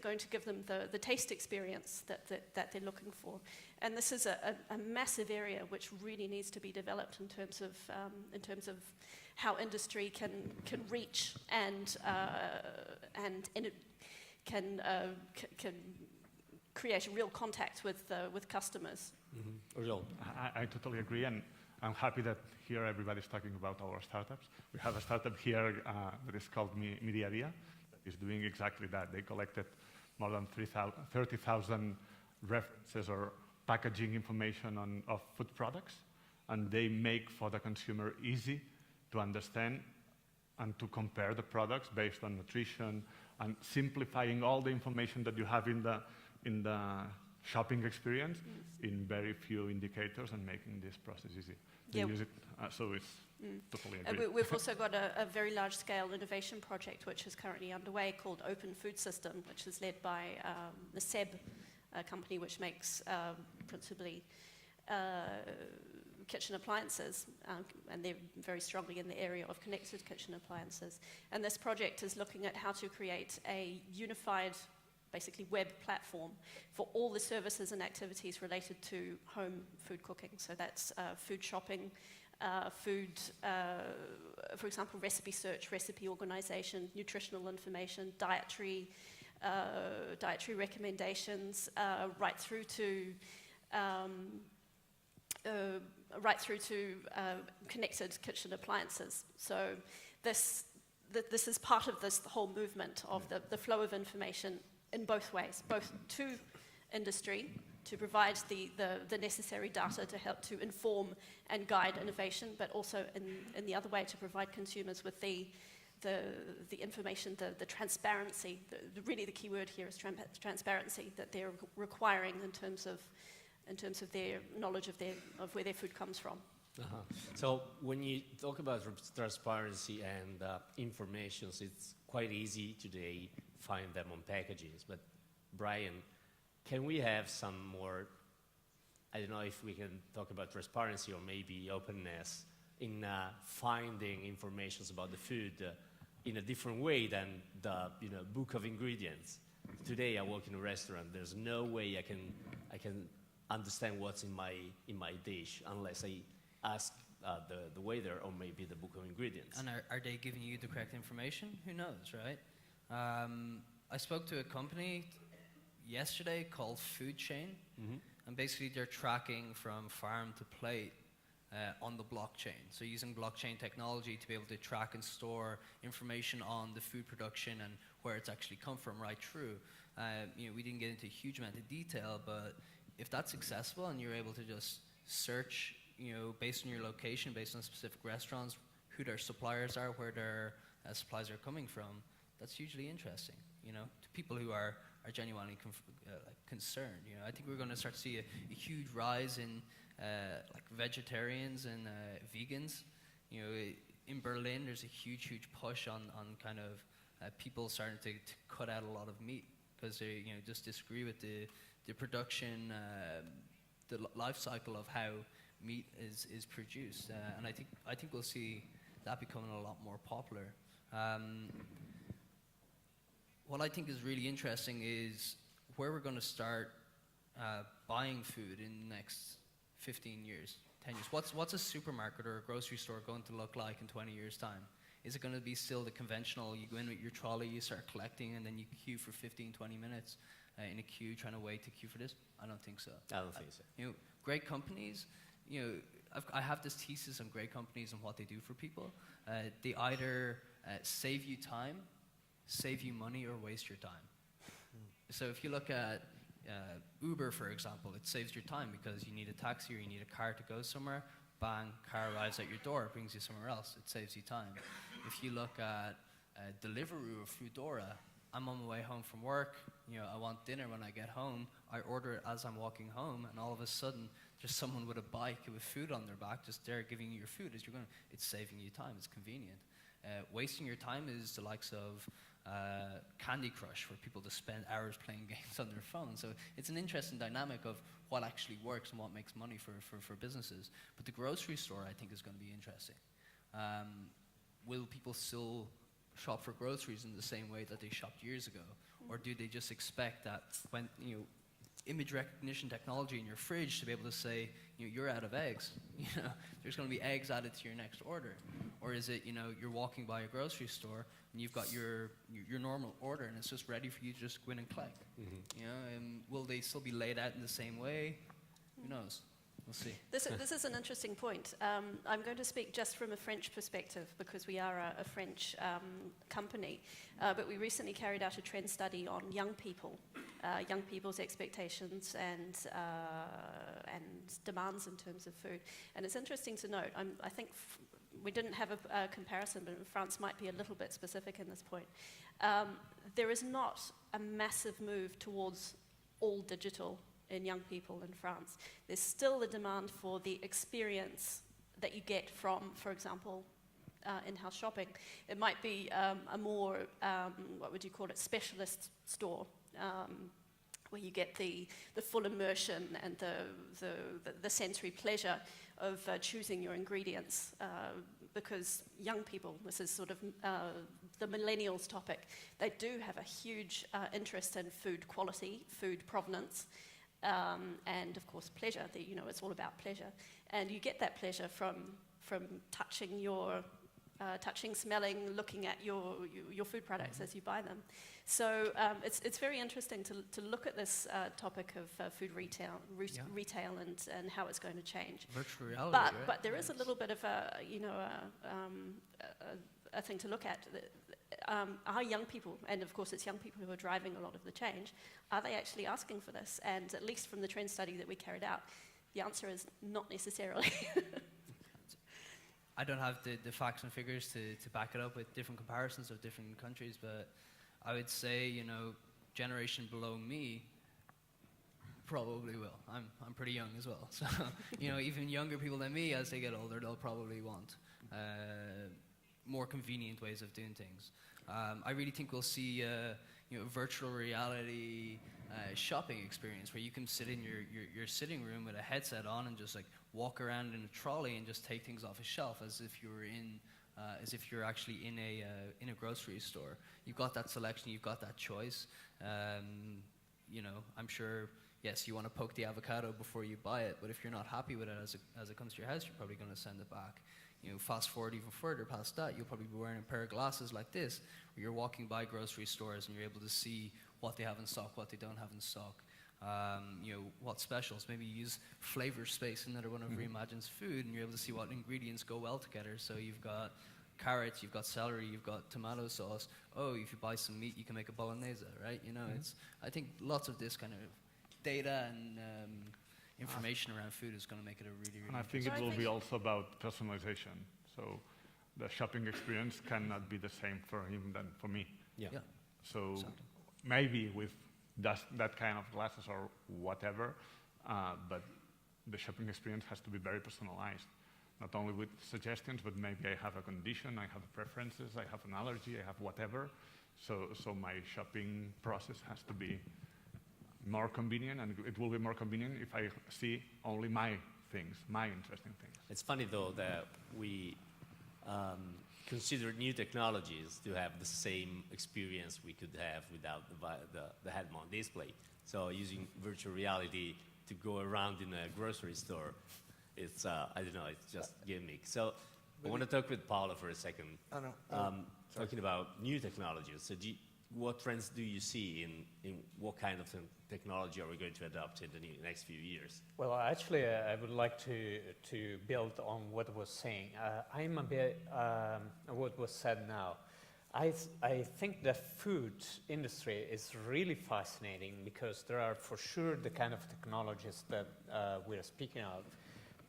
going to give them the taste experience that they're looking for? And this is a massive area which really needs to be developed in terms of how industry can reach and can create real contact with customers. I totally agree, and I'm happy that here everybody's talking about our startups. We have a startup here that is called Mediavia, that is doing exactly that. They collected more than 30,000 references or packaging information of food products, and they make for the consumer easy to understand and to compare the products based on nutrition, and simplifying all the information that you have in the shopping experience in very few indicators and making this process easy. They use it, so it's totally agree. We've also got a very large-scale innovation project which is currently underway called Open Food System, which is led by the SEB company, which makes principally kitchen appliances, and they're very strongly in the area of connected kitchen appliances. And this project is looking at how to create a unified, basically web platform for all the services and activities related to home food cooking. So that's food shopping, for example, recipe search, recipe organization, nutritional information, dietary recommendations, right through to right through to connected kitchen appliances. So this is part of this whole movement of the flow of information in both ways, both to industry, to provide the necessary data to help to inform and guide innovation, but also in the other way to provide consumers with the information, the transparency. Really the key word here is transparency that they're requiring in terms of their knowledge of where their food comes from. So when you talk about transparency and information, it's quite easy today find them on packagings. But Brian, can we have some more, I don't know if we can talk about transparency or maybe openness in finding information about the food in a different way than the book of ingredients. Today I work in a restaurant, there's no way I can understand what's in my dish unless I ask the waiter or maybe the book of ingredients. And are they giving you the correct information? Who knows, right? I spoke to a company yesterday called Food Chain, and basically they're tracking from farm to plate on the blockchain. So using blockchain technology to be able to track and store information on the food production and where it's actually come from right through. We didn't get into a huge amount of detail, but if that's accessible and you're able to just search, based on your location, based on specific restaurants, who their suppliers are, where their supplies are coming from, that's hugely interesting, to people who are genuinely concerned. I think we're going to start to see a huge rise in vegetarians and vegans. In Berlin, there's a huge push on kind of people starting to cut out a lot of meat because they just disagree with the production, the life cycle of how meat is produced. And I think we'll see that becoming a lot more popular. What I think is really interesting is where we're going to start buying food in the next 15 years, 10 years. What's a supermarket or a grocery store going to look like in 20 years' time? Is it going to be still the conventional, you go in with your trolley, you start collecting, and then you queue for 15, 20 minutes in a queue, trying to wait to queue for this? I don't think so. I don't think so. Great companies, I have this thesis on great companies and what they do for people. They either save you time, save you money, or waste your time. So if you look at Uber, for example, it saves your time because you need a taxi or you need a car to go somewhere. Bang, car arrives at your door, brings you somewhere else. It saves you time. If you look at Deliveroo or Foodora, I'm on my way home from work. I want dinner when I get home. I order it as I'm walking home, and all of a sudden, there's someone with a bike with food on their back, just there giving you your food as you're going. It's saving you time. It's convenient. Wasting your time is the likes of Candy Crush, where people just spend hours playing games on their phone. So it's an interesting dynamic of what actually works and what makes money for businesses. But the grocery store, I think, is going to be interesting. Will people still shop for groceries in the same way that they shopped years ago? Or do they just expect that when, image recognition technology in your fridge to be able to say, you're out of eggs, there's going to be eggs added to your next order? Or is it, you're walking by a grocery store and you've got your normal order and it's just ready for you to just go in and collect? Will they still be laid out in the same way? Who knows? We'll see. This is an interesting point. I'm going to speak just from a French perspective because we are a French company, but we recently carried out a trend study on young people's expectations and demands in terms of food. And it's interesting to note, I think we didn't have a comparison, but France might be a little bit specific in this point. There is not a massive move towards all digital in young people in France. There's still a demand for the experience that you get from, for example, in-house shopping. It might be a more, what would you call it, specialist store, where you get the full immersion and the sensory pleasure of choosing your ingredients. Because young people, this is sort of the millennials topic, they do have a huge interest in food quality, food provenance, and of course pleasure. It's all about pleasure, and you get that pleasure from touching your touching, smelling, looking at your food products as you buy them. So it's very interesting to look at this topic of food retail, retail and how it's going to change. Virtual reality, But right? but there is a little bit of a thing to look at. Are young people, and of course it's young people who are driving a lot of the change, are they actually asking for this? And at least from the trend study that we carried out, the answer is not necessarily. I don't have the facts and figures to back it up with different comparisons of different countries, but I would say, you know, generation below me probably will. I'm pretty young as well, so you know, even younger people than me, as they get older, they'll probably want more convenient ways of doing things. I really think we'll see you know, virtual reality shopping experience where you can sit in your sitting room with a headset on and just like walk around in a trolley and just take things off a shelf as if you're actually in a grocery store. You've got that selection, you've got that choice. You know, I'm sure, yes, you want to poke the avocado before you buy it, but if you're not happy with it as it comes to your house, you're probably going to send it back. You know, fast forward even further past that, you'll probably be wearing a pair of glasses like this, where you're walking by grocery stores and you're able to see what they have in stock, what they don't have in stock. You know, what specials. Maybe you use Flavor Space, another one of Reimagine's food, and you're able to see what ingredients go well together. So you've got carrots, you've got celery, you've got tomato sauce. Oh, if you buy some meat, you can make a bolognese, right? You know, I think lots of this kind of data and information around food is going to make it a really, really And I think it will be also about personalization. So the shopping experience cannot be the same for him than for me. Yeah. So Exactly. maybe with that kind of glasses or whatever, but the shopping experience has to be very personalized. Not only with suggestions, but maybe I have a condition, I have preferences, I have an allergy, I have whatever. So my shopping process has to be more convenient, and it will be more convenient if I see only my things, my interesting things. It's funny though that we consider new technologies to have the same experience we could have without the head-mount display. So using virtual reality to go around in a grocery store, it's I don't know, it's just gimmick. So I want to talk with Paolo for a second. Oh, no. Talking about new technologies. So what trends do you see in what kind of technology are we going to adopt in the next few years? Well, actually, I would like to build on what was saying. I'm a bit what was said now. I think the food industry is really fascinating because there are for sure the kind of technologies that we're speaking of,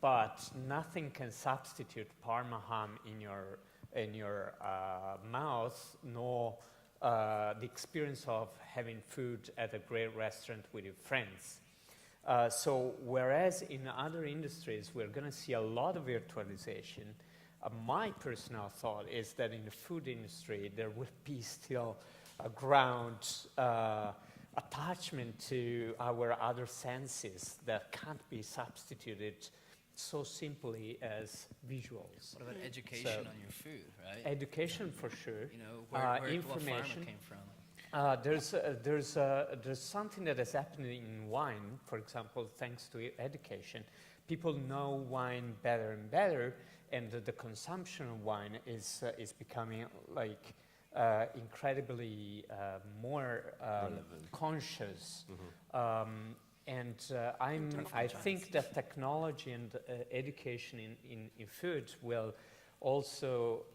but nothing can substitute Parma ham in your mouth, nor the experience of having food at a great restaurant with your friends. So whereas in other industries we're going to see a lot of virtualization, my personal thought is that in the food industry there will be still a ground attachment to our other senses that can't be substituted so simply as visuals. What about education on your food, right? Education for sure. You know, where information. What farm it came from. There's something that is happening in wine, for example, thanks to education. People know wine better and better, and the consumption of wine is becoming like incredibly more conscious. I think that technology and education in food will also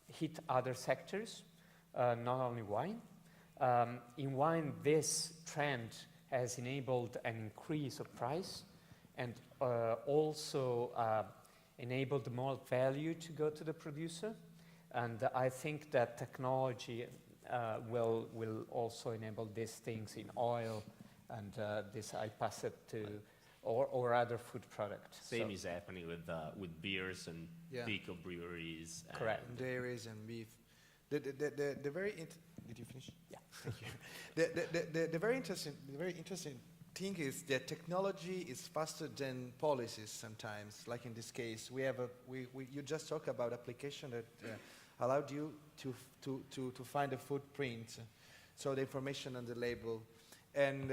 hit other sectors, not only wine. In wine, this trend has enabled an increase of price and also enabled more value to go to the producer. And I think that technology will also enable these things in oil, and this I pass it to, or other food products. Same is happening with beers and big breweries. Correct. And dairies and beef. The very did you finish? Yeah. Thank you. The very interesting thing is that technology is faster than policies sometimes. Like in this case, you just talked about application that allowed you to find a footprint, so the information on the label. And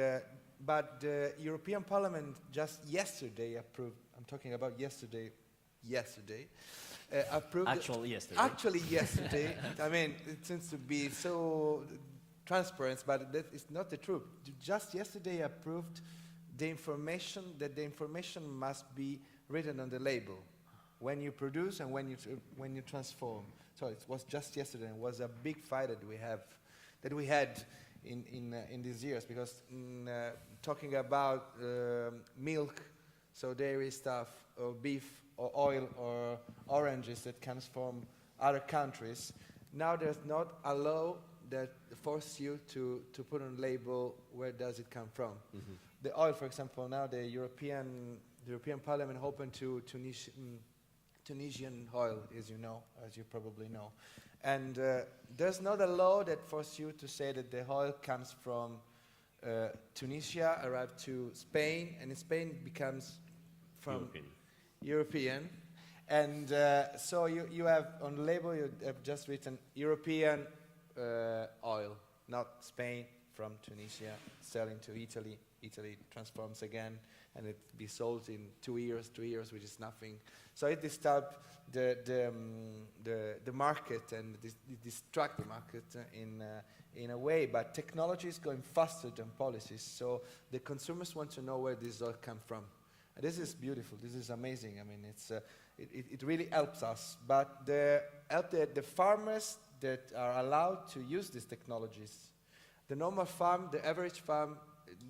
but the European Parliament just yesterday approved. I'm talking about yesterday, approved. Actually, yesterday. Actually, yesterday. I mean, it seems to be so transparent, but that is not the truth. Just yesterday approved the information that the information must be written on the label when you produce and when you transform. So it was just yesterday. It was a big fight that we had in these years, because talking about milk, so dairy stuff, or beef, or oil, or oranges that comes from other countries, now there's not a law that forces you to put on label where does it come from. Mm-hmm. The oil, for example, now the European Parliament opened to Tunisian oil, as you probably know. And there's not a law that forces you to say that the oil comes from Tunisia, arrived to Spain, and in Spain becomes from European. And so you have on the label, you have just written European oil, not Spain, from Tunisia, selling to Italy. Italy transforms again, and it be sold in 2 years, 3 years, which is nothing. So it disturbs the market and distract the market in a way. But technology is going faster than policies, so the consumers want to know where this all come from. And this is beautiful. This is amazing. I mean, it really helps us. But the farmers that are allowed to use these technologies, the normal farm, the average farm,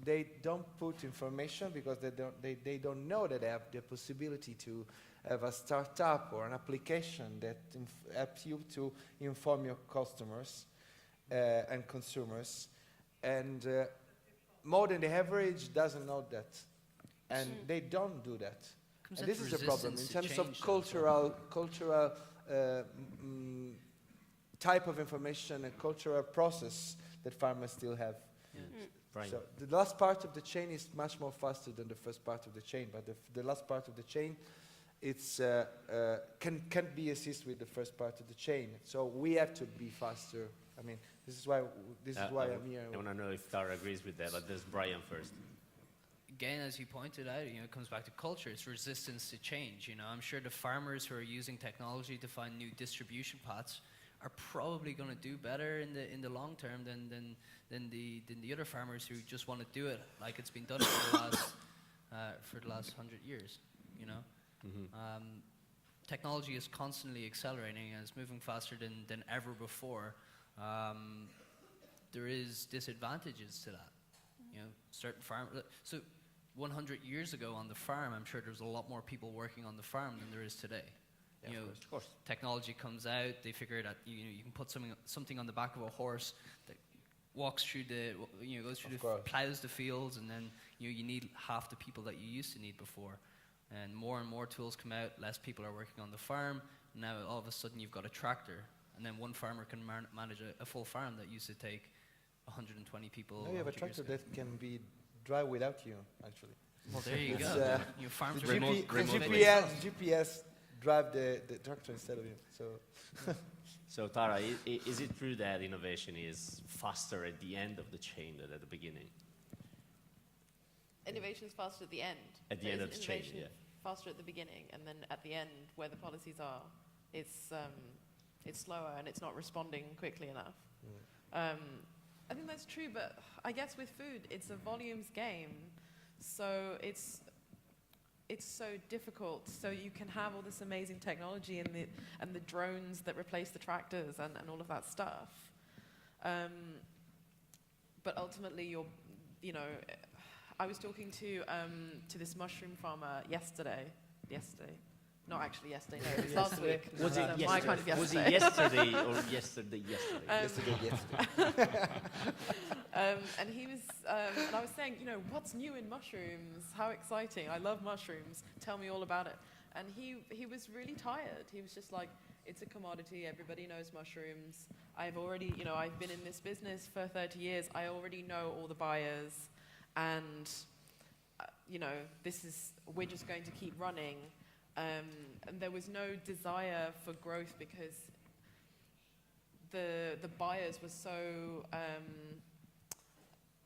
they don't put information because they don't know that they have the possibility to have a startup or an application that helps you to inform your customers and consumers. And more than the average doesn't know that. And they don't do that. And this is a problem in terms of cultural type of information and cultural process that farmers still have. Yeah. Right. So the last part of the chain is much more faster than the first part of the chain, but the last part of the chain can't be assisted with the first part of the chain. So we have to be faster. I mean, this is why I'm here. I want to know if Tara agrees with that, but there's Brian first. Again, as you pointed out, it comes back to culture. It's resistance to change. I'm sure the farmers who are using technology to find new distribution paths are probably going to do better in the long term than the other farmers who just want to do it like it's been done for the last 100 years. Mm-hmm. Technology is constantly accelerating and it's moving faster than ever before. There is disadvantages to that. Certain farmers. So 100 years ago on the farm, I'm sure there's a lot more people working on the farm than there is today. Yeah, of course. Technology comes out, they figure that you can put something on the back of a horse that walks through plows the fields, and then you need half the people that you used to need before. And more tools come out, less people are working on the farm. Now all of a sudden you've got a tractor, and then one farmer can manage a full farm that used to take 120 people. Now you have a tractor that can be drive without you, actually. Well, there you go. Your farms are GPS drive the tractor instead of you. So Tara, is it true that innovation is faster at the end of the chain than at the beginning? Innovation is faster at the end. At the end of the chain, yeah. Faster at the beginning, and then at the end, where the policies are, it's slower and it's not responding quickly enough. I think that's true, but I guess with food, it's a volumes game, so it's so difficult. So you can have all this amazing technology and the drones that replace the tractors and all of that stuff, but ultimately I was talking to this mushroom farmer yesterday. Not actually yesterday, no, it was last week. Was it yesterday? My kind of yesterday. Was it yesterday or yesterday? Yesterday. And he was, and I was saying, what's new in mushrooms? How exciting! I love mushrooms. Tell me all about it. And he was really tired. He was just like, it's a commodity. Everybody knows mushrooms. I've already, I've been in this business for 30 years. I already know all the buyers, and we're just going to keep running. And there was no desire for growth because the buyers were so,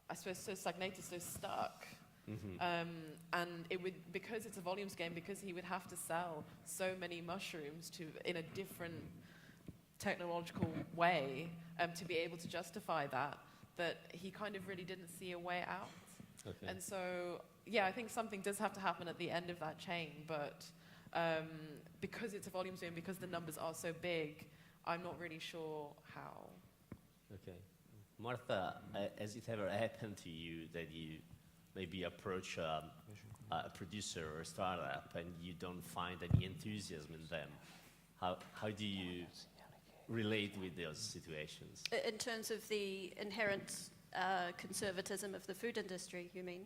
I suppose, so stagnated, so stuck. And it would, because it's a volumes game, because he would have to sell so many mushrooms in a different technological way to be able to justify that he kind of really didn't see a way out. Okay. And so, yeah, I think something does have to happen at the end of that chain, but because it's a volumes game, because the numbers are so big, I'm not really sure how. Okay. Martha, has it ever happened to you that you maybe approach a producer or a startup and you don't find any enthusiasm in them? How do you relate with those situations? In terms of the inherent conservatism of the food industry, you mean?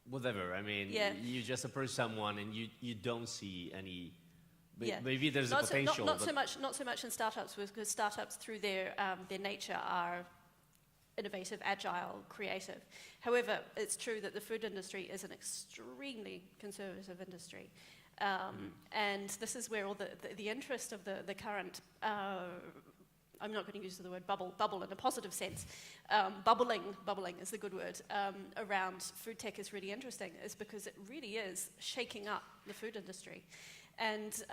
Whatever. I mean, Yeah. you just approach someone and you don't see any. Yeah. Maybe there's a Not so, potential. not so much in startups, because startups, through their nature, are innovative, agile, creative. However, it's true that the food industry is an extremely conservative industry. And this is where all the interest of the current, I'm not going to use the word bubble in a positive sense, bubbling is the good word, around food tech is really interesting, is because it really is shaking up the food industry. And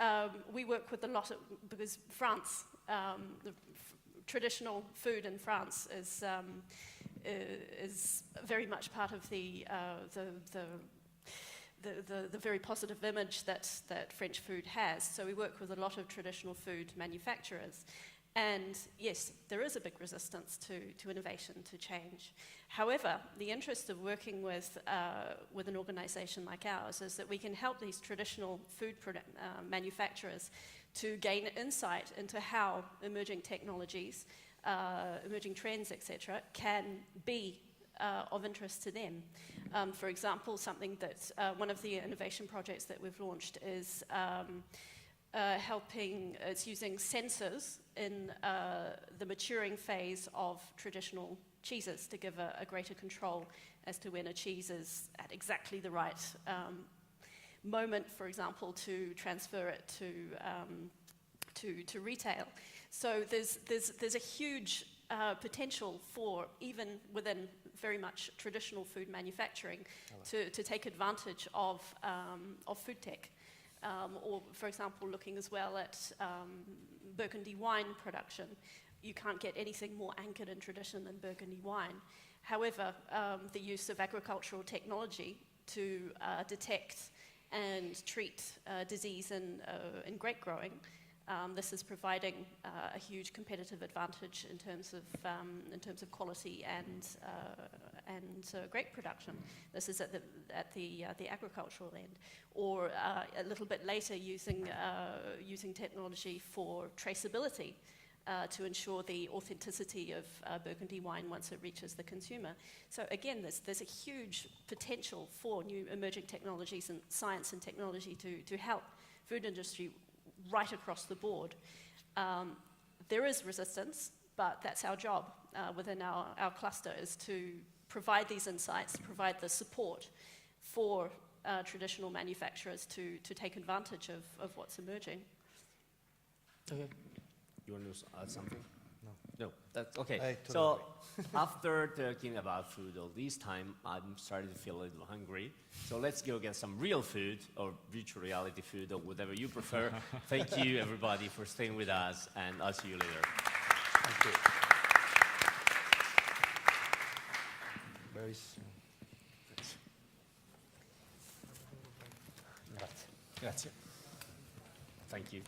we work with a lot of, because France, the traditional food in France is very much part of the very positive image that French food has. So we work with a lot of traditional food manufacturers. And yes, there is a big resistance to innovation, to change. However, the interest of working with an organization like ours is that we can help these traditional food manufacturers to gain insight into how emerging technologies, emerging trends, etc., can be of interest to them. For example, something that one of the innovation projects that we've launched is it's using sensors in the maturing phase of traditional cheeses to give a greater control as to when a cheese is at exactly the right moment, for example, to transfer it to retail. So there's a huge potential for, even within very much traditional food manufacturing, to take advantage of food tech. Or, for example, looking as well at Burgundy wine production. You can't get anything more anchored in tradition than Burgundy wine. However, the use of agricultural technology to detect and treat disease in grape growing, this is providing a huge competitive advantage in terms of quality and grape production. This is at the agricultural end. Or a little bit later, using technology for traceability to ensure the authenticity of Burgundy wine once it reaches the consumer. So again, there's a huge potential for new emerging technologies and science and technology to help food industry right across the board. There is resistance, but that's our job within our cluster, is to provide these insights, provide the support for traditional manufacturers to take advantage of what's emerging. Okay. You want to add something? No, that's okay. I totally So after talking about food all this time, I'm starting to feel a little hungry. So let's go get some real food, or virtual reality food, or whatever you prefer. Thank you, everybody, for staying with us, and I'll see you later. Thank you. Very soon. Grazie. Thank you.